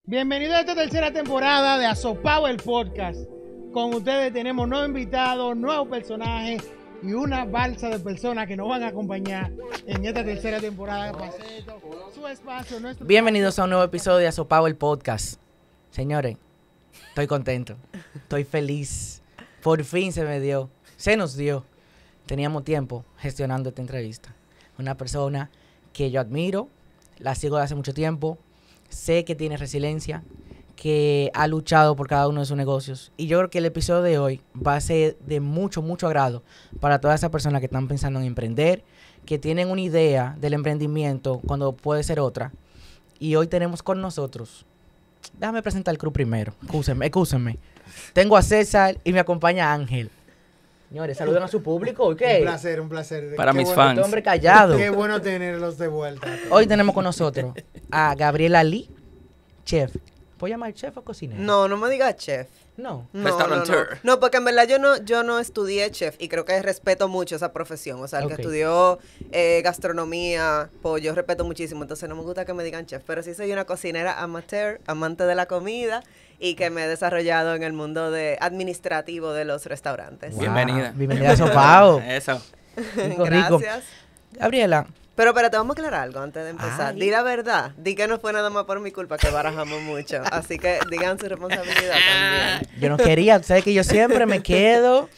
Bienvenidos a esta tercera temporada de Asopao el Podcast. Con ustedes tenemos nuevos invitados, nuevos personajes y una balsa de personas que nos van a acompañar en esta tercera temporada. Su espacio, nuestro Bienvenidos a un nuevo episodio de Asopao el Podcast. Señores, estoy contento, estoy feliz. Por fin se nos dio. Teníamos tiempo gestionando esta entrevista. Una persona que yo admiro, la sigo desde hace mucho tiempo, sé que tiene resiliencia, que ha luchado por cada uno de sus negocios. Y yo creo que el episodio de hoy va a ser de mucho, mucho agrado para todas esas personas que están pensando en emprender, que tienen una idea del emprendimiento cuando puede ser otra. Y hoy tenemos con nosotros, déjame presentar el crew primero, excúsenme. Tengo a César y me acompaña Ángel. Señores, saluden a su público, ¿ok? Un placer. Para mis Este fans. hombre callado. Qué bueno tenerlos de vuelta. Hoy tenemos con nosotros a Gabriela Lee, chef. ¿Puedo llamar chef o cocinero? No me digas chef. No. Restaurateur. No, porque en verdad yo no estudié chef y creo que respeto mucho esa profesión. O sea, el Ok. que estudió gastronomía, pues yo respeto muchísimo. Entonces no me gusta que me digan chef. Pero sí soy una cocinera amateur, amante de la comida y que me he desarrollado en el mundo administrativo de los restaurantes. Wow. Bienvenida. Bienvenida a Asopao. Eso. Rico, rico. Gracias. Gabriela, Pero espérate, vamos a aclarar algo antes de empezar. Ay. Di la verdad. Di que no fue nada más por mi culpa que barajamos mucho. Así que digan su responsabilidad también. yo no quería, sabes que yo siempre me quedo.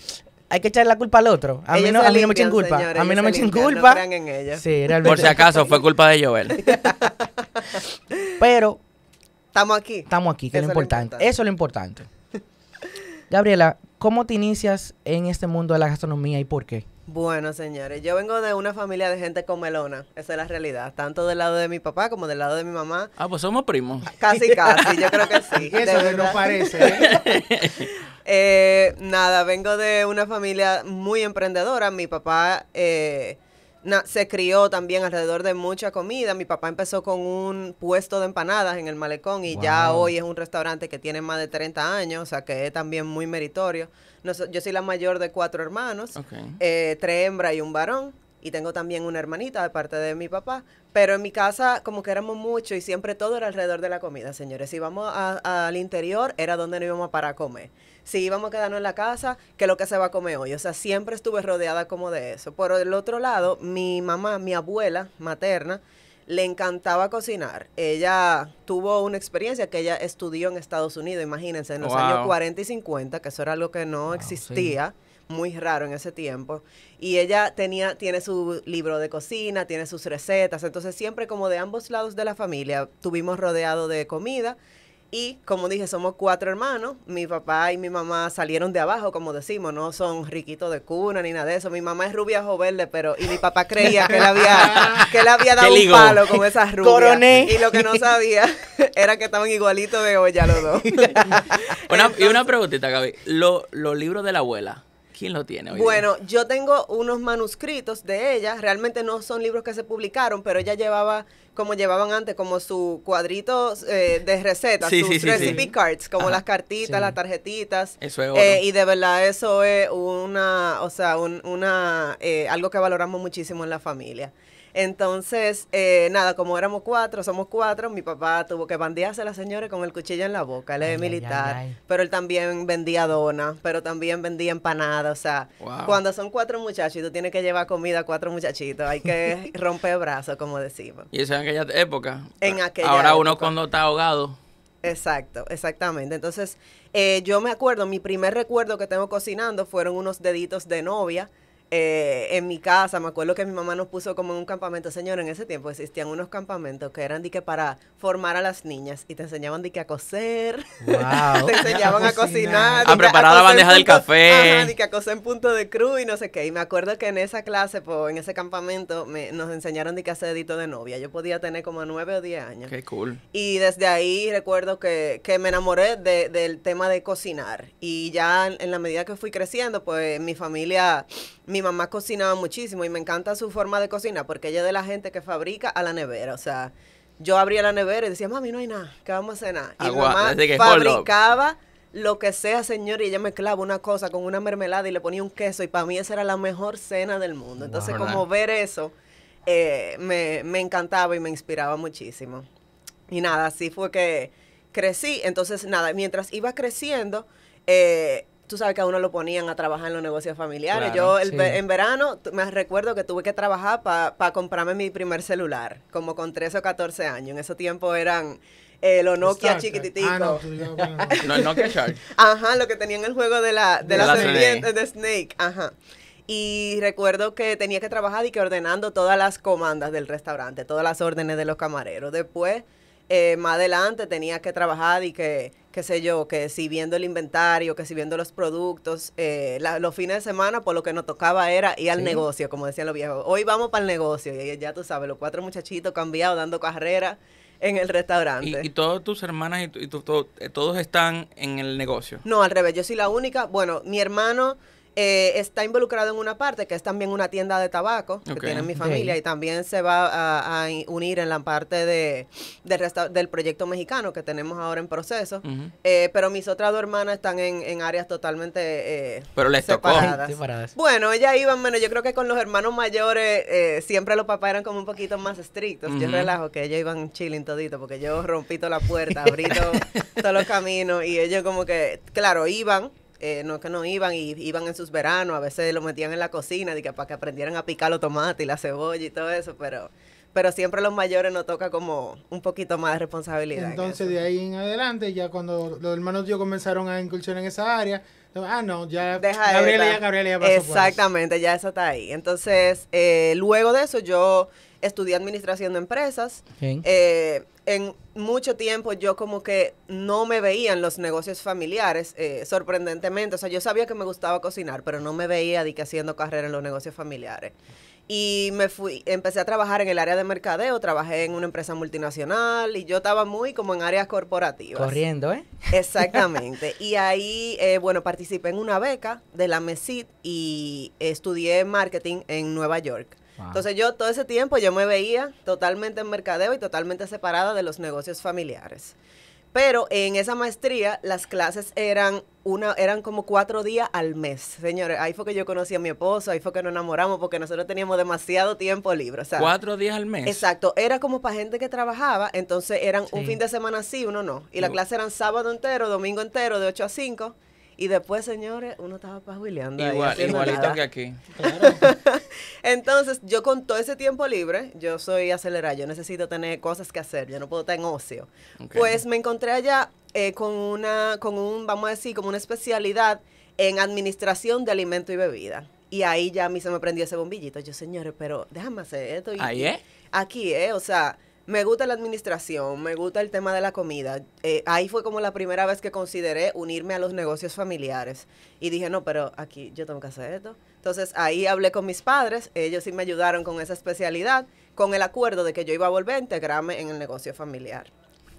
Hay que echar la culpa al otro. A mí Ellos no, se a mí no me echen limpian, culpa. señores, A mí ellos no me se echen limpian, culpa. No crean en ellos. Sí, realmente. Por si acaso, fue culpa de Joel. Pero Estamos aquí. estamos aquí, que es lo Eso es lo importante. importante. Eso es lo importante. Gabriela, ¿cómo te inicias en este mundo de la gastronomía y por qué? Bueno, señores, yo vengo de una familia de gente comelona. Esa es la realidad. Tanto del lado de mi papá como del lado de mi mamá. Ah, pues somos primos. Casi, yo creo que sí. de Eso que verdad. no parece, Nada, vengo de una familia muy emprendedora. Mi papá se crió también alrededor de mucha comida. Mi papá empezó con un puesto de empanadas en el Malecón y ya Wow. hoy es un restaurante que tiene más de 30 años, o sea que es también muy meritorio. Yo soy la mayor de 4 hermanos, Ok. 3 hembras y un varón. Y tengo también una hermanita de parte de mi papá. Pero en mi casa como que éramos muchos y siempre todo era alrededor de la comida, señores. Si íbamos al interior era donde nos íbamos para comer. Si íbamos a quedarnos en la casa, ¿qué es lo que se va a comer hoy? O sea, siempre estuve rodeada como de eso. Por el otro lado, mi mamá, mi abuela materna, le encantaba cocinar. Ella tuvo una experiencia que ella estudió en Estados Unidos, imagínense, en los Wow. años 40 y 50, que eso era algo que no existía. Muy raro en ese tiempo. Y ella tiene su libro de cocina, tiene sus recetas. Entonces siempre como de ambos lados de la familia tuvimos rodeado de comida. Y como dije, somos 4 hermanos. Mi papá y mi mamá salieron de abajo, como decimos, no son riquitos de cuna ni nada de eso. Mi mamá es rubia ojo verde, y mi papá creía que él había dado ¿Qué un ligó? palo con esas rubias. Coroné. Y lo que no sabía era que estaban igualitos de olla los dos. Y una preguntita, Gaby. Los libros de la abuela, ¿quién lo tiene hoy? Bueno, yo tengo unos manuscritos de ella. Realmente no son libros que se publicaron, pero ella llevaba, como llevaban antes, como su cuadrito de recetas, Sí, sus sí, sí, recipe sí. cards, como Ajá. las cartitas, Sí. las tarjetitas. Eso es oro. Y de verdad eso es algo que valoramos muchísimo en la familia. Entonces, nada, como somos 4, mi papá tuvo que bandearse a la señora con el cuchillo en la boca. Él Ay, es ay, militar, ay, ay. pero él también vendía donas, pero también vendía empanadas. O sea, Wow. cuando son 4 muchachos y tú tienes que llevar comida a 4 muchachitos, hay que romper brazos, como decimos. Y eso en aquella época. En aquella Ahora uno época. cuando está ahogado. Exacto, exactamente. Entonces, yo me acuerdo, mi primer recuerdo que tengo cocinando fueron unos deditos de novia. En mi casa, me acuerdo que mi mamá nos puso como en un campamento. Señor, en ese tiempo existían unos campamentos que eran para formar a las niñas y te enseñaban a coser, Wow. te enseñaban a cocinar, A preparar la coser bandeja del café. Ajá, a coser en punto de cruz y no sé qué. Y me acuerdo que en esa clase, en ese campamento, nos enseñaron a hacer dedito de novia. Yo podía tener como 9 o 10 años. Qué cool. Y desde ahí recuerdo que me enamoré del tema de cocinar. Y ya en la medida que fui creciendo, pues mi familia, mi mamá cocinaba muchísimo y me encanta su forma de cocinar porque ella es de la gente que fabrica a la nevera. O sea, yo abría la nevera y decía, mami, no hay nada, ¿qué vamos a cenar? Y mi mamá desde que hold up. fabricaba lo que sea, señor, y ella mezclaba una cosa con una mermelada y le ponía un queso y para mí esa era la mejor cena del mundo. Entonces, Wow. como ver eso, me encantaba y me inspiraba muchísimo. Y nada, así fue que crecí, entonces nada, mientras iba creciendo, tú sabes que a uno lo ponían a trabajar en los negocios familiares. Claro, Yo en verano me recuerdo que tuve que trabajar para comprarme mi primer celular, como con 13 o 14 años. En ese tiempo eran los Nokia Starter. chiquititicos. No, tú digas, bueno, No, el Nokia Shark. Ajá, lo que tenían el juego de la la serpiente, de Snake, ajá. Y recuerdo que tenía que trabajar y que ordenando todas las comandas del restaurante, todas las órdenes de los camareros. Después, más adelante, tenía que trabajar y que, qué sé yo, que si viendo el inventario, que si viendo los productos. Los fines de semana, por lo que nos tocaba era ir al Sí. negocio, como decían los viejos. Hoy vamos para el negocio. Y ya tú sabes, los 4 muchachitos cambiados dando carrera en el restaurante. Y todas tus hermanas todos están en el negocio. No, al revés, yo soy la única. Bueno, mi hermano está involucrado en una parte que es también una tienda de tabaco que Ok. tiene mi Ok. familia y también se va a unir en la parte del proyecto mexicano que tenemos ahora en proceso. Ujú. Pero mis otras 2 hermanas están en áreas totalmente Pero les tocó. separadas. Separadas. Bueno, ellas iban menos. Yo creo que con los hermanos mayores siempre los papás eran como un poquito más estrictos. Yo Ujú. relajo que ellos iban chilling todito porque yo rompí toda la puerta, abrí todos los caminos y ellos como que, claro, iban. No es que no iban, y iban en sus veranos, a veces lo metían en la cocina para que aprendieran a picar los tomates y la cebolla y todo eso, pero siempre a los mayores nos toca como un poquito más de responsabilidad. en entonces eso. de ahí en adelante, ya cuando los hermanos tíos comenzaron a incursionar en esa área, no, ya Deja Gabriela esta. ya pasó por eso. Exactamente, ya esa está ahí. Entonces, luego de eso yo estudié administración de empresas. Ok. En mucho tiempo yo como que no me veía en los negocios familiares, sorprendentemente. O sea, yo sabía que me gustaba cocinar, pero no me veía de que haciendo carrera en los negocios familiares. Y empecé a trabajar en el área de mercadeo, trabajé en una empresa multinacional y yo estaba muy como en áreas corporativas. Corriendo, ¿eh? Exactamente. Y ahí, bueno, participé en una beca de la MESID y estudié marketing en Nueva York. Wow. Entonces yo todo ese tiempo yo me veía totalmente en mercadeo y totalmente separada de los negocios familiares. Pero en esa maestría las clases eran como 4 días al mes. Señores, ahí fue que yo conocí a mi esposo, ahí fue que nos enamoramos porque nosotros teníamos demasiado tiempo libre. O sea, 4 días al mes. exacto, era como para gente que trabajaba, entonces eran un Sí. fin de semana sí, uno no. Y la Igual. clase eran sábado entero, domingo entero, de 8 a 5. Y después, señores, uno estaba pajuileando ahí, haciendo Igualito nada. que aquí. Entonces, yo con todo ese tiempo libre, yo soy acelerada, yo necesito tener cosas que hacer, yo no puedo estar en ocio. Ok. Pues me encontré allá vamos a decir, como una especialidad en administración de alimento y bebida. Y ahí ya a mí se me prendió ese bombillito. Yo, señores, pero déjame hacer esto. Ahí es. Aquí, o sea, me gusta la administración, me gusta el tema de la comida. Ahí fue como la primera vez que consideré unirme a los negocios familiares. Y dije, no, pero aquí yo tengo que hacer esto. Entonces ahí hablé con mis padres, ellos sí me ayudaron con esa especialidad, con el acuerdo de que yo iba a volver a integrarme en el negocio familiar.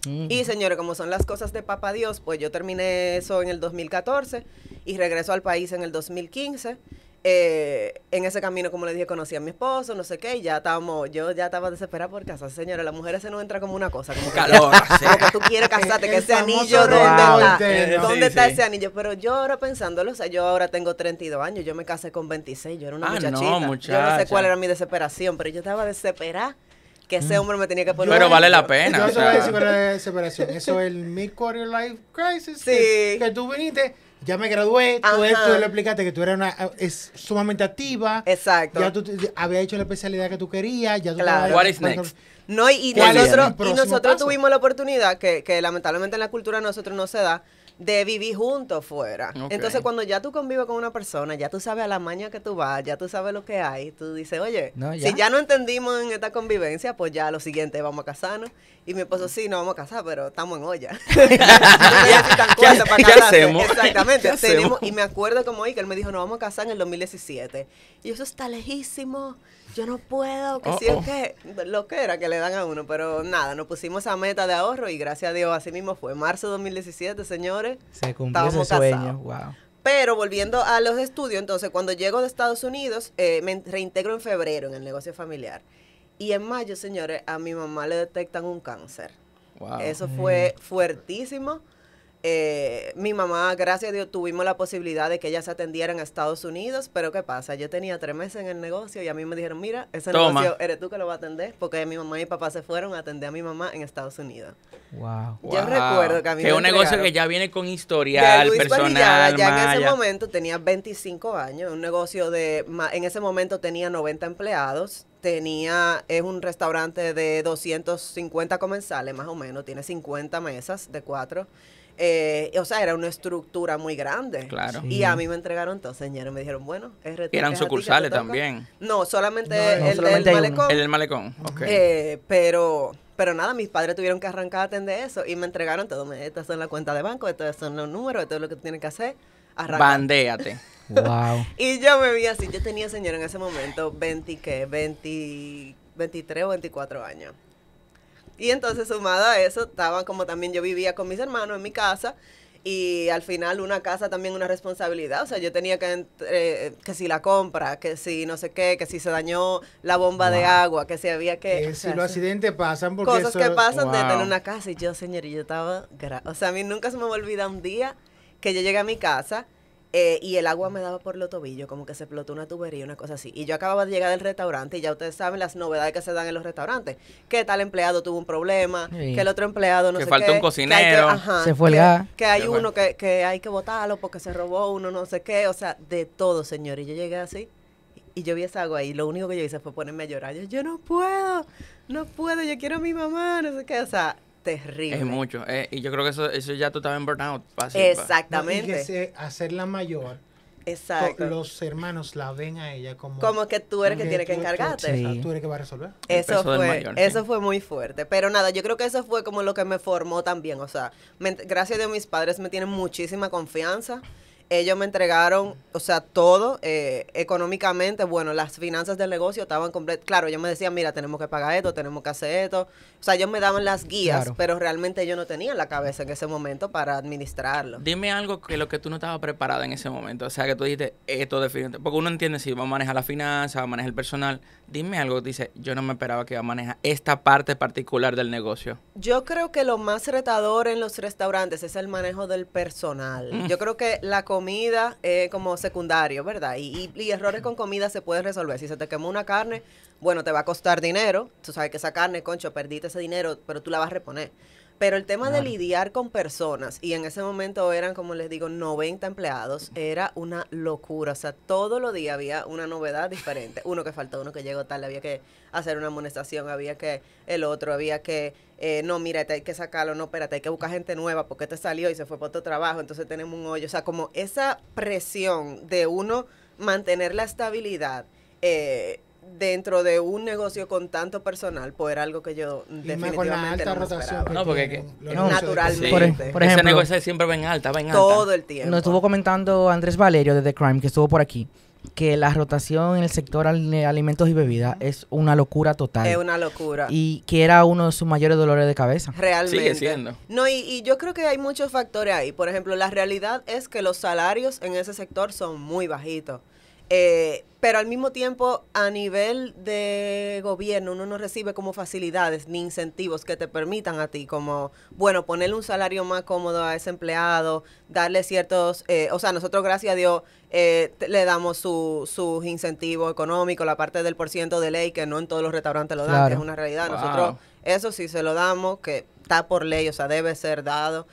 Y señores, como son las cosas de papá Dios, pues yo terminé eso en el 2014 y regreso al país en el 2015. En ese camino, como le dije, conocí a mi esposo, no sé qué, y yo ya estaba desesperada por casarse. Señores, las mujeres se nos entra como una cosa, como que, Calor. como que tú quieres casarte, que El ese famoso anillo, ¿dónde rondón está? interno. ¿Dónde Sí, está sí. ese anillo? Pero yo ahora pensándolo, o sea, yo ahora tengo 32 años, yo me casé con 26, yo era una Ah, no, muchachita. Yo no sé muchacha. cuál era mi desesperación, pero yo estaba desesperada que ese hombre me tenía que poner. Pero un vale anillo. la pena. Yo o te voy a sea. decir cuál es la separación. Eso es el mid-quarter life crisis. Sí. Que tú viniste, ya me gradué, tú Ajá. le explicaste que tú eras es sumamente activa. Exacto. Ya tú habías hecho la especialidad que tú querías. Ya tú Claro. estabas- What is next? No, y ¿Cuál es nosotros, el próximo nosotros paso? tuvimos la oportunidad, que lamentablemente en la cultura de nosotros no se da, de vivir juntos fuera. Ok. Entonces, cuando ya tú convives con una persona, ya tú sabes a la maña que tú vas, ya tú sabes lo que hay, tú dices, oye, No, ya. si ya no entendimos en esta convivencia, pues ya lo siguiente, vamos a casarnos. Y mi esposo, sí, nos vamos a casar, pero estamos en olla. No necesitan cuarto para ¿Qué casarse. hacemos? Exactamente. ¿Qué hacemos? Y me acuerdo como hoy que él me dijo, nos vamos a casar en el 2017. Y eso está lejísimo. Yo no puedo, que sí o qué. Lo que era que le dan a uno. Pero nada, nos pusimos esa meta de ahorro y gracias a Dios así mismo fue. Marzo 2017, señores. Se cumplió ese Estábamos sueño. casados. Wow. Pero volviendo a los estudios, entonces cuando llego de Estados Unidos, me reintegro en febrero en el negocio familiar. Y en mayo, señores, a mi mamá le detectan un cáncer. Wow. Eso fue fuertísimo. Mi mamá, gracias a Dios, tuvimos la posibilidad de que ella se atendiera en Estados Unidos, pero ¿qué pasa? Yo tenía 3 meses en el negocio y a mí me dijeron, mira, ese Toma. negocio eres tú que lo vas a atender, porque mi mamá y mi papá se fueron a atender a mi mamá en Estados Unidos. Wow. Yo recuerdo que a mí que me es un negocio entregaron que ya viene con de historial Luis personal, Barillada, ya en ese maya. momento tenía 25 años, un negocio en ese momento tenía 90 empleados, es un restaurante de 250 comensales más o menos, tiene 50 mesas de 4. O sea, era una estructura muy grande. Claro. Y a mí me entregaron todo, señores. Me dijeron, bueno, Y eran sucursales también. No, solamente No, el solamente del hay uno. malecón. El del malecón, ok. Pero nada, mis padres tuvieron que arrancar a atender eso y me entregaron todo. Estas son las cuentas de banco, estos son los números, esto es lo que tú tienes que hacer. Arranca. Bandéate. Wow. Y yo me vi así. Yo tenía, señor, en ese momento 23 o 24 años. Y entonces, sumado a eso, estaban como también yo vivía con mis hermanos en mi casa. Y al final una casa también una responsabilidad. O sea, yo tenía que si la compra, que si no sé qué, que si se dañó la bomba de agua, que si había que... o Si sea, los accidentes pasan porque cosas que pasan de Wow. tener una casa. Y yo, señor, y yo estaba... O sea, a mí nunca se me va a olvidar un día que yo llegué a mi casa y el agua me daba por los tobillos, como que se explotó una tubería, una cosa así. Y yo acababa de llegar del restaurante y ya ustedes saben las novedades que se dan en los restaurantes. Que tal empleado tuvo un problema, Sí. que el otro empleado no Que sé falta qué. un cocinero. Se fue el gas. Que hay Se fue. uno que hay que botarlo porque se robó uno, no sé qué. O sea, de todo, señor. Y yo llegué así y yo vi esa agua y lo único que yo hice fue ponerme a llorar. Yo no puedo, yo quiero a mi mamá, no sé qué. O sea, terrible. Es mucho. Y yo creo que eso ya tú estabas en burnout. fácil, Exactamente. hacerla mayor, Exacto. los hermanos la ven a ella como... Como que tú eres que que tiene que tú- encargarte. Sí. Tú eres que va a resolver. El peso del mayor, sí. Eso fue muy fuerte. Pero nada, yo creo que eso fue como lo que me formó también. O sea, gracias a Dios mis padres me tienen muchísima confianza. Ellos me entregaron, o sea, todo económicamente. Bueno, las finanzas del negocio estaban completas. Claro, ellos me decían, mira, tenemos que pagar esto, tenemos que hacer esto. O sea, ellos me daban las guías, Claro. pero realmente yo no tenía la cabeza en ese momento para administrarlo. Dime algo que lo que tú no estabas preparada en ese momento. O sea, que tú dijiste, esto definitivamente. Porque uno entiende si va a manejar la finanza, va a manejar el personal. Dime algo que tú dices, yo no me esperaba que iba a manejar esta parte particular del negocio. Yo creo que lo más retador en los restaurantes es el manejo del personal. Yo creo que la comida es como secundario, ¿verdad? Y errores con comida se pueden resolver. Si se te quemó una carne, bueno, te va a costar dinero. Tú sabes que esa carne, concho, perdiste ese dinero, pero tú la vas a reponer. Pero el tema de lidiar con personas, y en ese momento eran, como les digo, 90 empleados, era una locura. O sea, todos los días había una novedad diferente. Uno que faltó, uno que llegó tarde, había que hacer una amonestación, había que el otro, había que, no, mira, hay que sacarlo, no, espérate, hay que buscar gente nueva porque este salió y se fue por otro trabajo, entonces tenemos un hoyo. O sea, como esa presión de uno mantener la estabilidad, dentro de un negocio con tanto personal, pues era algo que yo Y más definitivamente con la alta no me rotación esperaba. que No, porque tienen que- los no, negocios de naturalmente. comida. Por Ese ejemplo, negocio siempre ven alta, ven alta. Todo el tiempo. Nos estuvo comentando Andrés Valerio de The Crime, que estuvo por aquí, que la rotación en el sector alimentos y bebidas es una locura total. Es una locura. Y que era uno de sus mayores dolores de cabeza. Realmente. Sigue siendo. No, y yo creo que hay muchos factores ahí. Por ejemplo, la realidad es que los salarios en ese sector son muy bajitos. Pero al mismo tiempo, a nivel de gobierno, uno no recibe como facilidades ni incentivos que te permitan a ti, como, bueno, ponerle un salario más cómodo a ese empleado, darle ciertos, o sea, nosotros, gracias a Dios, le damos sus incentivos económicos, la parte del % de ley, que no en todos los restaurantes lo dan, Claro. que es una realidad. Wow. Nosotros, eso sí se lo damos, que está por ley, o sea, debe ser dado.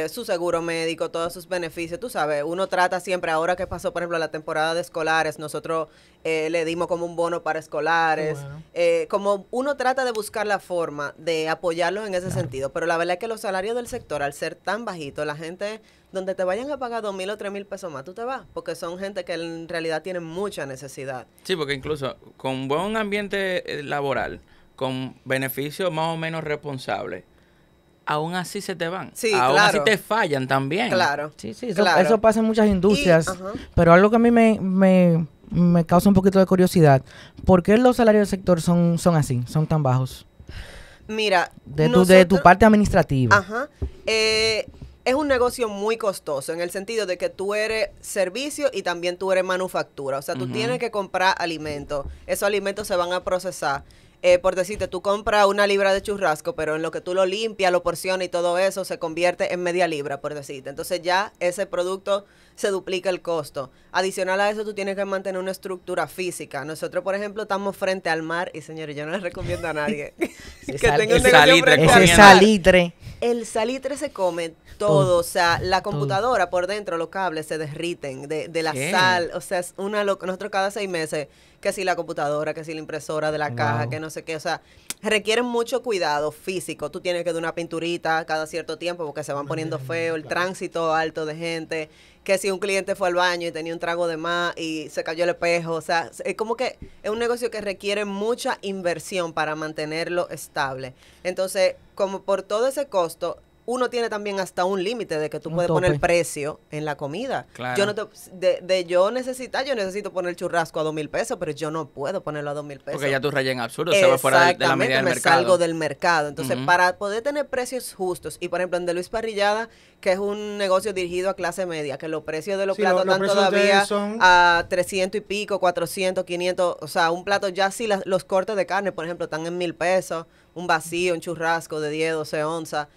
Su seguro médico, todos sus beneficios, tú sabes, uno trata siempre, ahora que pasó, por ejemplo, la temporada de escolares, nosotros le dimos como un bono para escolares, Qué bueno. como uno trata de buscar la forma de apoyarlos en ese sentido, pero la verdad es que los salarios del sector, al ser tan bajitos, la gente, donde te vayan a pagar 2,000 o 3,000 pesos más, tú te vas, porque son gente que en realidad tienen mucha necesidad. Sí, porque incluso con buen ambiente laboral, con beneficios más o menos responsables, aún así se te van. Sí, aún así claro. te fallan también. Claro. Sí, sí, eso, Claro. eso pasa en muchas industrias. ajá. Pero algo que a mí me causa un poquito de curiosidad, ¿por qué los salarios del sector son así, son tan bajos? Mira, De tu nosotros- parte administrativa. Ajá. Es un negocio muy costoso en el sentido de que tú eres servicio y también tú eres manufactura. O sea, tú Ujú. tienes que comprar alimentos. Esos alimentos se van a procesar. por decirte, tú compras una libra de churrasco, pero en lo que tú lo limpias, lo porcionas y todo eso, se convierte en media libra, por decirte. Entonces ya ese producto se duplica el costo. Adicional a eso, tú tienes que mantener una estructura física. Nosotros, por ejemplo, estamos frente al mar y, señores, yo no les recomiendo a nadie que tenga un negocio salitre, frente al Ese mar. salitre. El salitre se come todo, o sea, la computadora por dentro, los cables se derriten de la ¿Qué? sal, o sea, es una nosotros cada 6 meses, que si la computadora, que si la impresora de la caja, Wow. que no sé qué, o sea, requieren mucho cuidado físico, tú tienes que dar una pinturita cada cierto tiempo porque se van poniendo feo, el tránsito alto de gente, que si un cliente fue al baño y tenía un trago de más y se cayó el espejo, o sea, es como que es un negocio que requiere mucha inversión para mantenerlo estable. Entonces, como por todo ese costo, uno tiene también hasta un límite de que tú Un puedes tope. poner precio en la comida. Claro. Yo no yo necesito poner el churrasco a 2,000 pesos, pero yo no puedo ponerlo a 2,000 pesos. Porque ya tu raya en absurdo se va fuera de la medida del me mercado. salgo del mercado. Entonces, Ujú. para poder tener precios justos, y por ejemplo, en De Luis Parrillada, que es un negocio dirigido a clase media, que los precios de los Sí, platos los están precios de todavía ustedes son- a 300 y pico, 400, 500, o sea, un plato ya sí, los cortes de carne, por ejemplo, están en 1,000 pesos, un vacío, un churrasco de 10, 12 onzas,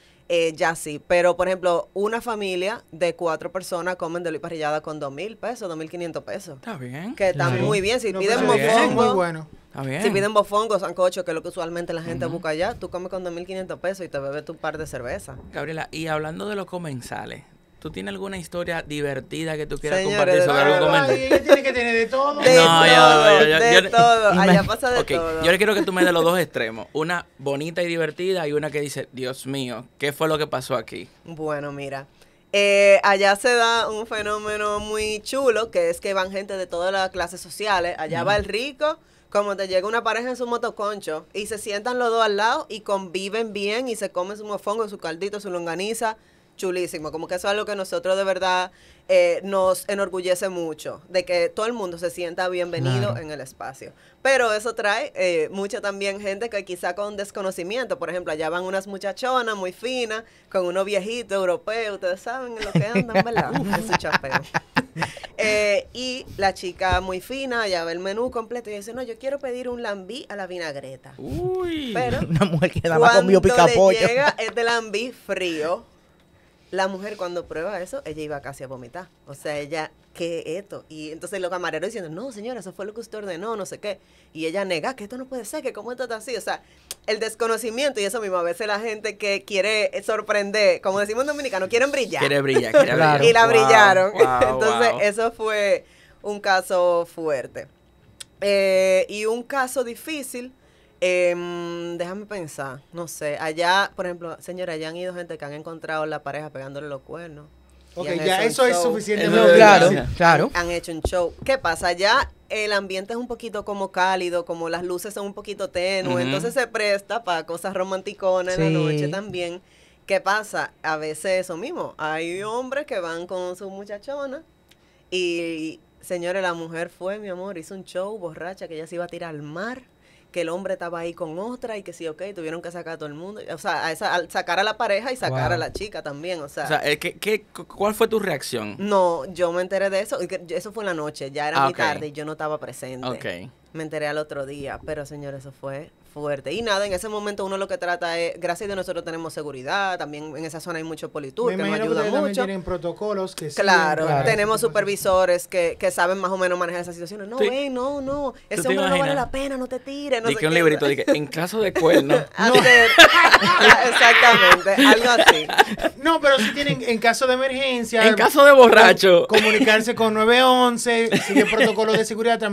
ya sí. Pero, por ejemplo, una familia de 4 personas comen De Luis Parrillada con 2,000 pesos, 2,500 pesos. Está bien. Que están Claro. muy bien. Si Los piden precios son muy mofongo, buenos. Está bien. si piden mofongo, sancocho, que es lo que usualmente la gente busca allá, tú comes con 2,500 pesos y te bebes tu par de cerveza. Gabriela, y hablando de los comensales, ¿tú tienes alguna historia divertida que tú quieras Señores, compartir de sobre verdad. algún Ay, comensal? ella tiene que tener de todo. De No, todo, yo- todo. Allá Imagínate. pasa de Ok, todo. yo le quiero que tú me des los dos extremos. Una bonita y divertida y una que dice, Dios mío, ¿qué fue lo que pasó aquí? Bueno, mira, allá se da un fenómeno muy chulo, que es que van gente de todas las clases sociales. Allá va el rico, como te llega una pareja en su motoconcho, y se sientan los dos al lado y conviven bien y se comen su mofongo, su caldito, su longaniza, chulísimo. Como que eso es algo que nosotros de verdad nos enorgullece mucho, de que todo el mundo se sienta bienvenido Claro. en el espacio. Pero eso trae mucha también gente que quizá con desconocimiento, por ejemplo, allá van unas muchachonas muy finas, con unos viejitos europeos, ustedes saben en lo que andan, ¿verdad? En su chapeo. Y la chica muy fina, allá ve el menú completo y dice, no, yo quiero pedir un lambí a la vinagreta. Uy. Pero Una mujer que nada más comió cuando le picapollo. llega este lambí frío, la mujer cuando prueba eso, ella iba casi a vomitar. O sea, ella, ¿qué es esto? Y entonces los camareros diciendo, no, señora, eso fue lo que usted ordenó, no sé qué. Y ella nega que esto no puede ser, que cómo esto está así. O sea, el desconocimiento y eso mismo, a veces la gente que quiere sorprender, como decimos en dominicano, quieren brillar. Quiere brillar, quiere Claro. brillar. Y la Wow, brillaron. wow, Entonces, wow. eso fue un caso fuerte. Y un caso difícil, déjame pensar, no sé, allá, por ejemplo, señora, allá han ido gente que han encontrado la pareja pegándole los cuernos. y Ok, han ya hecho eso un es show. suficiente. Eso No, es claro, gracias. claro. Han hecho un show. ¿Qué pasa? Allá el ambiente es un poquito como cálido, como las luces son un poquito tenues, Ujú. entonces se presta para cosas romanticonas en Sí. la noche también. ¿Qué pasa? A veces eso mismo, hay hombres que van con su muchachona y, señores, la mujer fue, mi amor, hizo un show borracha que ella se iba a tirar al mar, que el hombre estaba ahí con otra y que sí, ok, tuvieron que sacar a todo el mundo. O sea, sacar a la pareja y sacar Wow. a la chica también, o sea. O sea, ¿cuál fue tu reacción? No, yo me enteré de eso, y que eso fue en la noche, ya era Ah, muy ok. tarde y yo no estaba presente. Ok. Me enteré al otro día, pero señor, eso fue fuerte. Y nada, en ese momento uno lo que trata es, gracias a Dios nosotros tenemos seguridad, también en esa zona hay mucho politur Me que nos imagino que ayuda ustedes también mucho. tienen protocolos que siguen Claro, para tenemos este tipo de supervisores que saben más o menos manejar esas situaciones. No, Sí. ven, no, ese te hombre no vale imaginas? la pena, no te tires, no Di sé que un qué. librito, di que en caso de cuerno, Hacer- exactamente, algo así. cosas. No, pero si tienen, en caso de emergencia. en caso de borracho, Comunicarse con 911, sigue protocolo de seguridad, de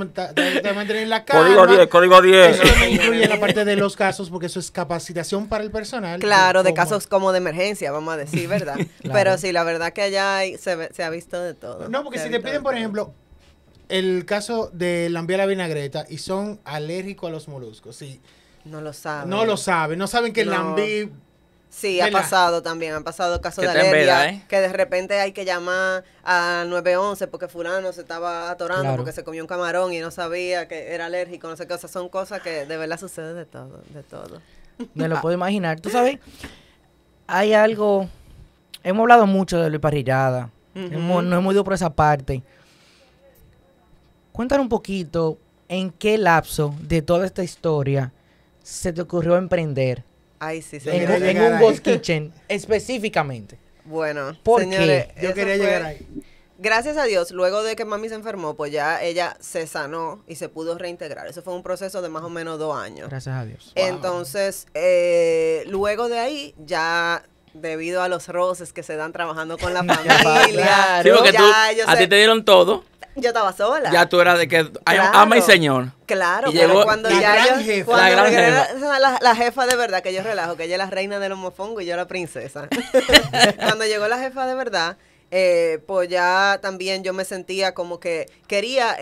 mantener la calma. código Eso también incluye en la parte de los casos, porque eso es capacitación para el personal. Claro, de cómo- casos como de emergencia, vamos a decir, ¿verdad? Pero sí, la verdad que allá se ha visto de todo. No, porque Se ha si te visto piden, de por todo. ejemplo, el caso de la la vinagreta y son alérgicos a los moluscos, sí. No lo saben. No lo saben, no saben que el No. lambí. Sí, ha ¿Verdad? pasado también, han pasado casos Que de te enveda, alergia, ¿eh? que de repente hay que llamar a 911 porque fulano se estaba atorando Claro. porque se comió un camarón y no sabía que era alérgico, no sé qué, o sea, son cosas que de verdad sucede de todo, de todo. Me lo puedo imaginar. Tú sabes, hay algo. Hemos hablado mucho de Luis Parrillada. Ujú. No hemos ido por esa parte. Cuéntanos un poquito en qué lapso de toda esta historia se te ocurrió emprender Ay, sí, Yo en, quería señores. en llegar un ahí. ghost kitchen específicamente? Bueno, ¿Por señores, qué? Yo eso quería fue- llegar ahí. Gracias a Dios, luego de que mami se enfermó, pues ya ella se sanó y se pudo reintegrar. Eso fue un proceso de más o menos 2 años. Gracias a Dios. Entonces, luego de ahí, ya debido a los roces que se dan trabajando con la familia, Claro. Sí, porque ya tú, a ti te dieron todo. yo estaba sola. Ya tú eras de que Claro. ama y señor. Claro, Y pero llegó cuando la ya gran yo, jefa. cuando La gran llegué jefa. la jefa de verdad, que yo relajo, que ella es la reina del mofongo y yo la princesa. Cuando llegó la jefa de verdad, pues ya también yo me sentía como que quería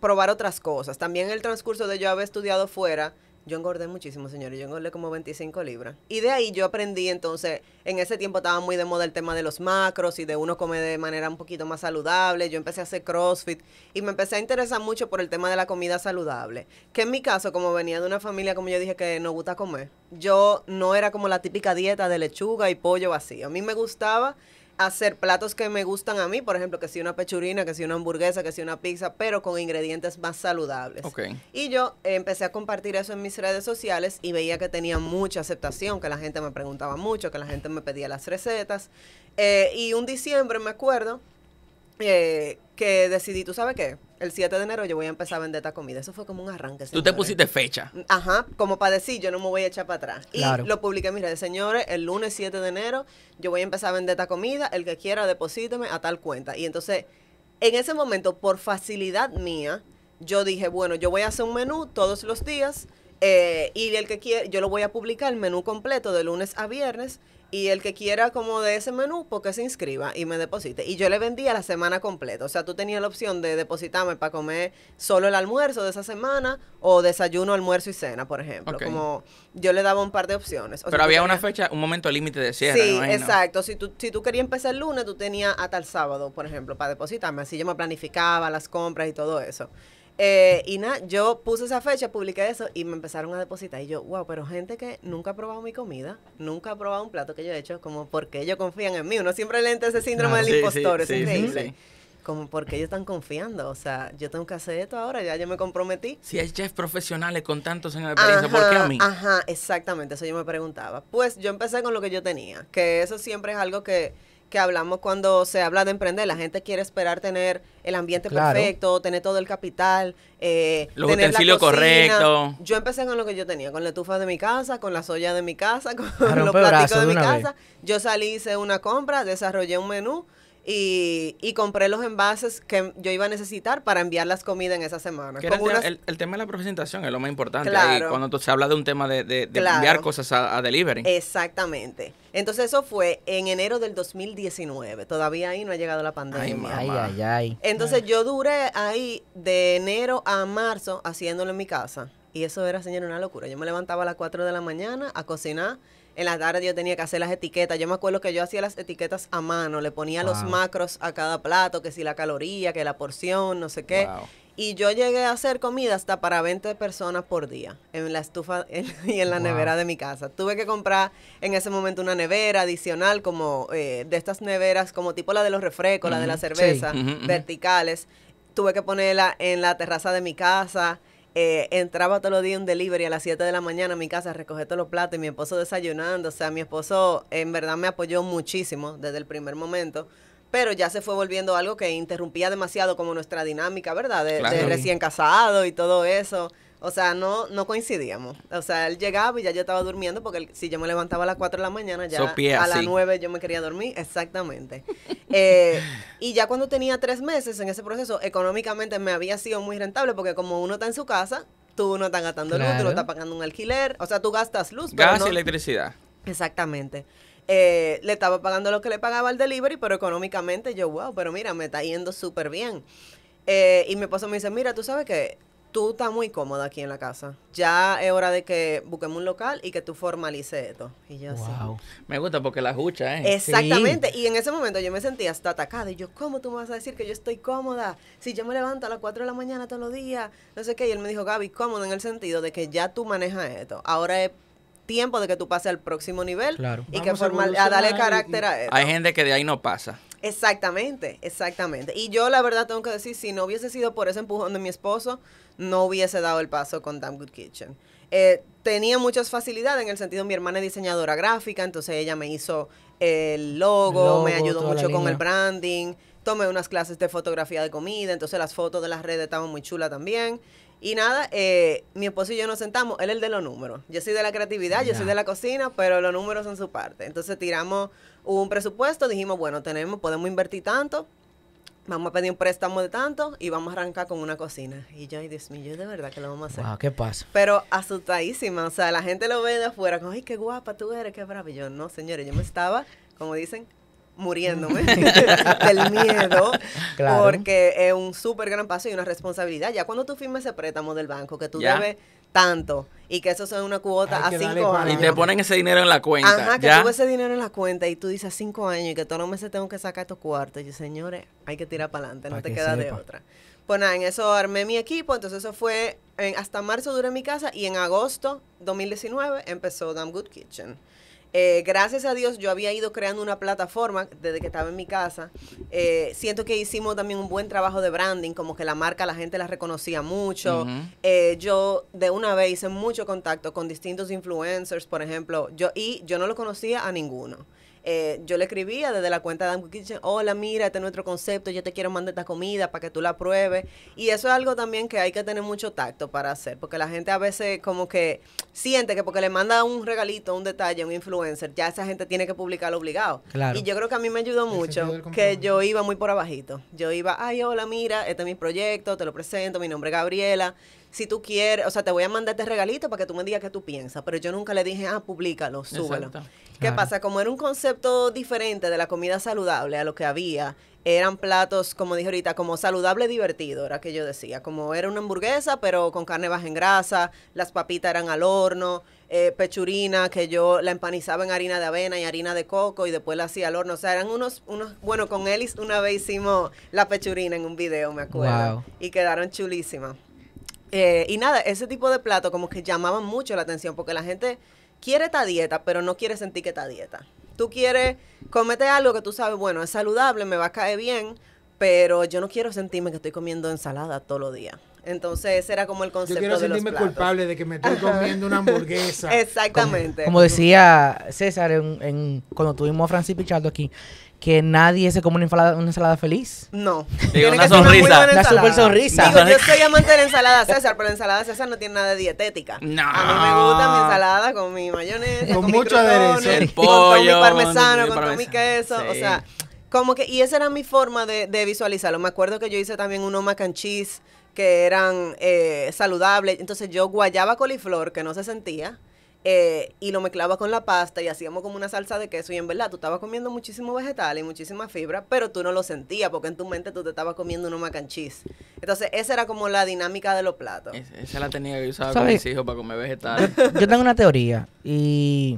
probar otras cosas. También en el transcurso de yo haber estudiado fuera, yo engordé muchísimo, señores. Yo engordé como 25 libras. Y de ahí yo aprendí, entonces, en ese tiempo estaba muy de moda el tema de los macros y de uno comer de manera un poquito más saludable. Yo empecé a hacer CrossFit y me empecé a interesar mucho por el tema de la comida saludable. Que en mi caso, como venía de una familia, como yo dije, que nos gusta comer, yo no era como la típica dieta de lechuga y pollo vacío. A mí me gustaba hacer platos que me gustan a mí, por ejemplo, que si una pechurina, que si una hamburguesa, que si una pizza, pero con ingredientes más saludables. Ok. Y yo empecé a compartir eso en mis redes sociales y veía que tenía mucha aceptación, que la gente me preguntaba mucho, que la gente me pedía las recetas. Y un diciembre, me acuerdo, que decidí, ¿tú sabes qué? El 7 de enero yo voy a empezar a vender esta comida. Eso fue como un arranque. Tú te señores. pusiste fecha. Ajá, como para decir, yo no me voy a echar para atrás. Y Claro. lo publiqué en mis redes. Señores, el lunes 7 de enero yo voy a empezar a vender esta comida. El que quiera, deposíteme a tal cuenta. Y entonces, en ese momento, por facilidad mía, yo dije, bueno, yo voy a hacer un menú todos los días. Y el que quiera, yo lo voy a publicar, el menú completo de lunes a viernes. Y el que quiera como de ese menú, porque se inscriba y me deposite. Y yo le vendía la semana completa. O sea, tú tenías la opción de depositarme para comer solo el almuerzo de esa semana o desayuno, almuerzo y cena, por ejemplo. Ok. Como yo le daba un par de opciones. O Pero sea, tú había una tenías- fecha, un momento límite de cierre. me Sí, imagino. exacto. Si tú querías empezar el lunes, tú tenías hasta el sábado, por ejemplo, para depositarme. Así yo me planificaba las compras y todo eso. Y nada, yo puse esa fecha, publiqué eso y me empezaron a depositar. Y yo, wow, pero gente que nunca ha probado mi comida, nunca ha probado un plato que yo he hecho, como porque ellos confían en mí. Uno siempre le entra ese síndrome Claro. del Sí, impostor, sí, es sí, increíble. sí. Como porque ellos están confiando. O sea, yo tengo que hacer esto ahora, ya yo me comprometí. Si hay chefs profesionales con tantos años de experiencia, ¿por qué a mí? Ajá, exactamente, eso yo me preguntaba. Pues yo empecé con lo que yo tenía, que eso siempre es algo que hablamos cuando se habla de emprender. La gente quiere esperar tener el ambiente Claro. perfecto, tener todo el capital, Los tener la utensilios cocina. correctos. Yo empecé con lo que yo tenía, con la estufa de mi casa, con la soya de mi casa, con romper los platicos brazos de de mi una vez. casa. Yo salí, hice una compra, desarrollé un menú y compré los envases que yo iba a necesitar para enviar las comidas en esa semana. Que era Con unas- el tema de la presentación es lo más importante. Claro. Ahí, cuando se habla de un tema de Claro. enviar cosas a delivery. Exactamente. Entonces eso fue en enero del 2019. Todavía ahí no ha llegado la Ay, pandemia. mamá. Ay, ay, ay. Entonces yo duré ahí de enero a marzo haciéndolo en mi casa. Y eso era, señor, una locura. Yo me levantaba a las 4 de la mañana a cocinar. En la tarde yo tenía que hacer las etiquetas. Yo me acuerdo que yo hacía las etiquetas a mano. Le ponía los Wow. macros a cada plato, que si la caloría, que la porción, no sé qué. Wow. Y yo llegué a hacer comida hasta para 20 personas por día en la estufa y en la Wow. nevera de mi casa. Tuve que comprar en ese momento una nevera adicional, como de estas neveras, como tipo la de los refrescos, la de la Ujú. cerveza, Sí. Ujú, ujú. verticales. Tuve que ponerla en la terraza de mi casa. Entraba todos los días un delivery a las 7 de la mañana a mi casa a recoger todos los platos y mi esposo desayunando. O sea, mi esposo en verdad me apoyó muchísimo desde el primer momento. Pero ya se fue volviendo algo que interrumpía demasiado como nuestra dinámica, ¿verdad? De Claro. recién casado y todo eso. O sea, no coincidíamos. O sea, él llegaba y ya yo estaba durmiendo porque si yo me levantaba a las 4 de la mañana, ya Sopié a las así. 9 yo me quería dormir. Exactamente. Y ya cuando tenía 3 meses en ese proceso, económicamente me había sido muy rentable porque como uno está en su casa, tú no estás gastando luz, tú Claro. no estás pagando un alquiler. O sea, tú gastas luz, pero Gas no... y electricidad. Exactamente. Le estaba pagando lo que le pagaba al delivery, pero económicamente yo, wow, pero mira, me está yendo súper bien. Y mi esposo me dice, mira, tú sabes que tú estás muy cómoda aquí en la casa. Ya es hora de que busquemos un local y que tú formalices esto. Y yo así. Wow. Me gusta porque la escucha, ¿eh? Exactamente, y en ese momento yo me sentía hasta atacada y yo, ¿cómo tú me vas a decir que yo estoy cómoda? Si yo me levanto a las 4 de la mañana todos los días, no sé qué, y él me dijo, Gaby, cómoda en el sentido de que ya tú manejas esto, ahora es tiempo de que tú pases al próximo nivel Claro. y que Vamos a a darle evolucionar carácter a esto. Hay gente que de ahí no pasa. Exactamente, exactamente. Y yo la verdad tengo que decir, si no hubiese sido por ese empujón de mi esposo, no hubiese dado el paso con Damn Good Kitchen. Tenía muchas facilidades en el sentido, mi hermana es diseñadora gráfica, entonces ella me hizo el logo, me ayudó toda la mucho con línea. el branding, tomé unas clases de fotografía de comida, entonces las fotos de las redes estaban muy chulas también. Y nada, mi esposo y yo nos sentamos, él es el de los números. Yo soy de la creatividad, yo soy de la cocina, pero los números son su parte. Entonces tiramos un presupuesto, dijimos, bueno, podemos invertir tanto, vamos a pedir un préstamo de tanto y vamos a arrancar con una cocina. Y yo, ay Dios mío, de verdad que lo vamos a hacer. Wow, ¿qué pasa? Pero asustadísima, o sea, la gente lo ve de afuera, como, ay, qué guapa tú eres, qué brava. Y yo, no, señores, yo me estaba, como dicen, muriéndome del miedo, Claro. porque es un súper gran paso y una responsabilidad. Ya cuando tú firmes ese préstamo del banco, que tú Ya. debes tanto y que eso son una cuota Hay a que darle 5 para Y años. te ponen ese dinero en la cuenta. Ajá, que ¿ya? tuve ese dinero en la cuenta y tú dices 5 años y que todos los meses tengo que sacar estos cuartos. Y yo, señores, hay que tirar para adelante, no Pa' te que queda de sepa. otra. Pues nada, en eso armé mi equipo, entonces eso fue, hasta marzo duré en mi casa y en agosto 2019 empezó Damn Good Kitchen. Gracias a Dios yo había ido creando una plataforma desde que estaba en mi casa. Siento que hicimos también un buen trabajo de branding, como que la marca la gente la reconocía mucho. Ujú. Yo de una vez hice mucho contacto con distintos influencers, por ejemplo, yo no lo conocía a ninguno. Yo le escribía desde la cuenta de Damn Good Kitchen, hola, mira, este es nuestro concepto, yo te quiero mandar esta comida para que tú la pruebes. Y eso es algo también que hay que tener mucho tacto para hacer, porque la gente a veces como que siente que porque le manda un regalito, un detalle a un influencer, ya esa gente tiene que publicarlo obligado. Claro. Y yo creo que a mí me ayudó sentido mucho del que compromiso. yo iba muy por abajito. Yo iba, ay, hola, mira, este es mi proyecto, te lo presento, mi nombre es Gabriela. Si tú quieres, o sea, te voy a mandar este regalito para que tú me digas qué tú piensas. Pero yo nunca le dije, públícalo, súbelo. Exacto. ¿Qué Claro. pasa? Como era un concepto diferente de la comida saludable a lo que había, eran platos, como dije ahorita, como saludable divertido, era que yo decía. Como era una hamburguesa, pero con carne baja en grasa, las papitas eran al horno, pechurina, que yo la empanizaba en harina de avena y harina de coco y después la hacía al horno. O sea, eran unos bueno, con Elis una vez hicimos la pechurina en un video, me acuerdo. Wow. Y quedaron chulísimas. Y nada, ese tipo de plato como que llamaban mucho la atención porque la gente quiere esta dieta, pero no quiere sentir que está dieta. Tú quieres comerte algo que tú sabes, bueno, es saludable, me va a caer bien, pero yo no quiero sentirme que estoy comiendo ensalada todos los días. Entonces ese era como el Yo concepto quiero de los sentirme platos. culpable de que me estoy comiendo una hamburguesa. Exactamente. Como decía César cuando tuvimos a Francis Pichardo aquí, que nadie se come una ensalada feliz. No. Digo, Tiene una que ser muy sonrisa. buena Una ensalada. super sonrisa. Digo, yo soy amante de la ensalada César, pero la ensalada César no tiene nada de dietética. No. A mí me gusta mi ensalada con mi mayonesa, Con con mucho mi crutones, aderezo. El con todo mi pollo, parmesano, el con todo mi queso. parmesano. O Sí. sea, como que, y esa era mi forma de visualizarlo. Me acuerdo que yo hice también unos mac and cheese que eran saludables. Entonces yo guayaba coliflor, que no se sentía, y lo mezclaba con la pasta y hacíamos como una salsa de queso. Y en verdad tú estabas comiendo muchísimo vegetal y muchísima fibra, pero tú no lo sentías porque en tu mente tú te estabas comiendo unos mac and cheese. Entonces esa era como la dinámica de los platos. Esa la tenía que usar con ¿Sabe? mis hijos para comer vegetales. Yo tengo una teoría y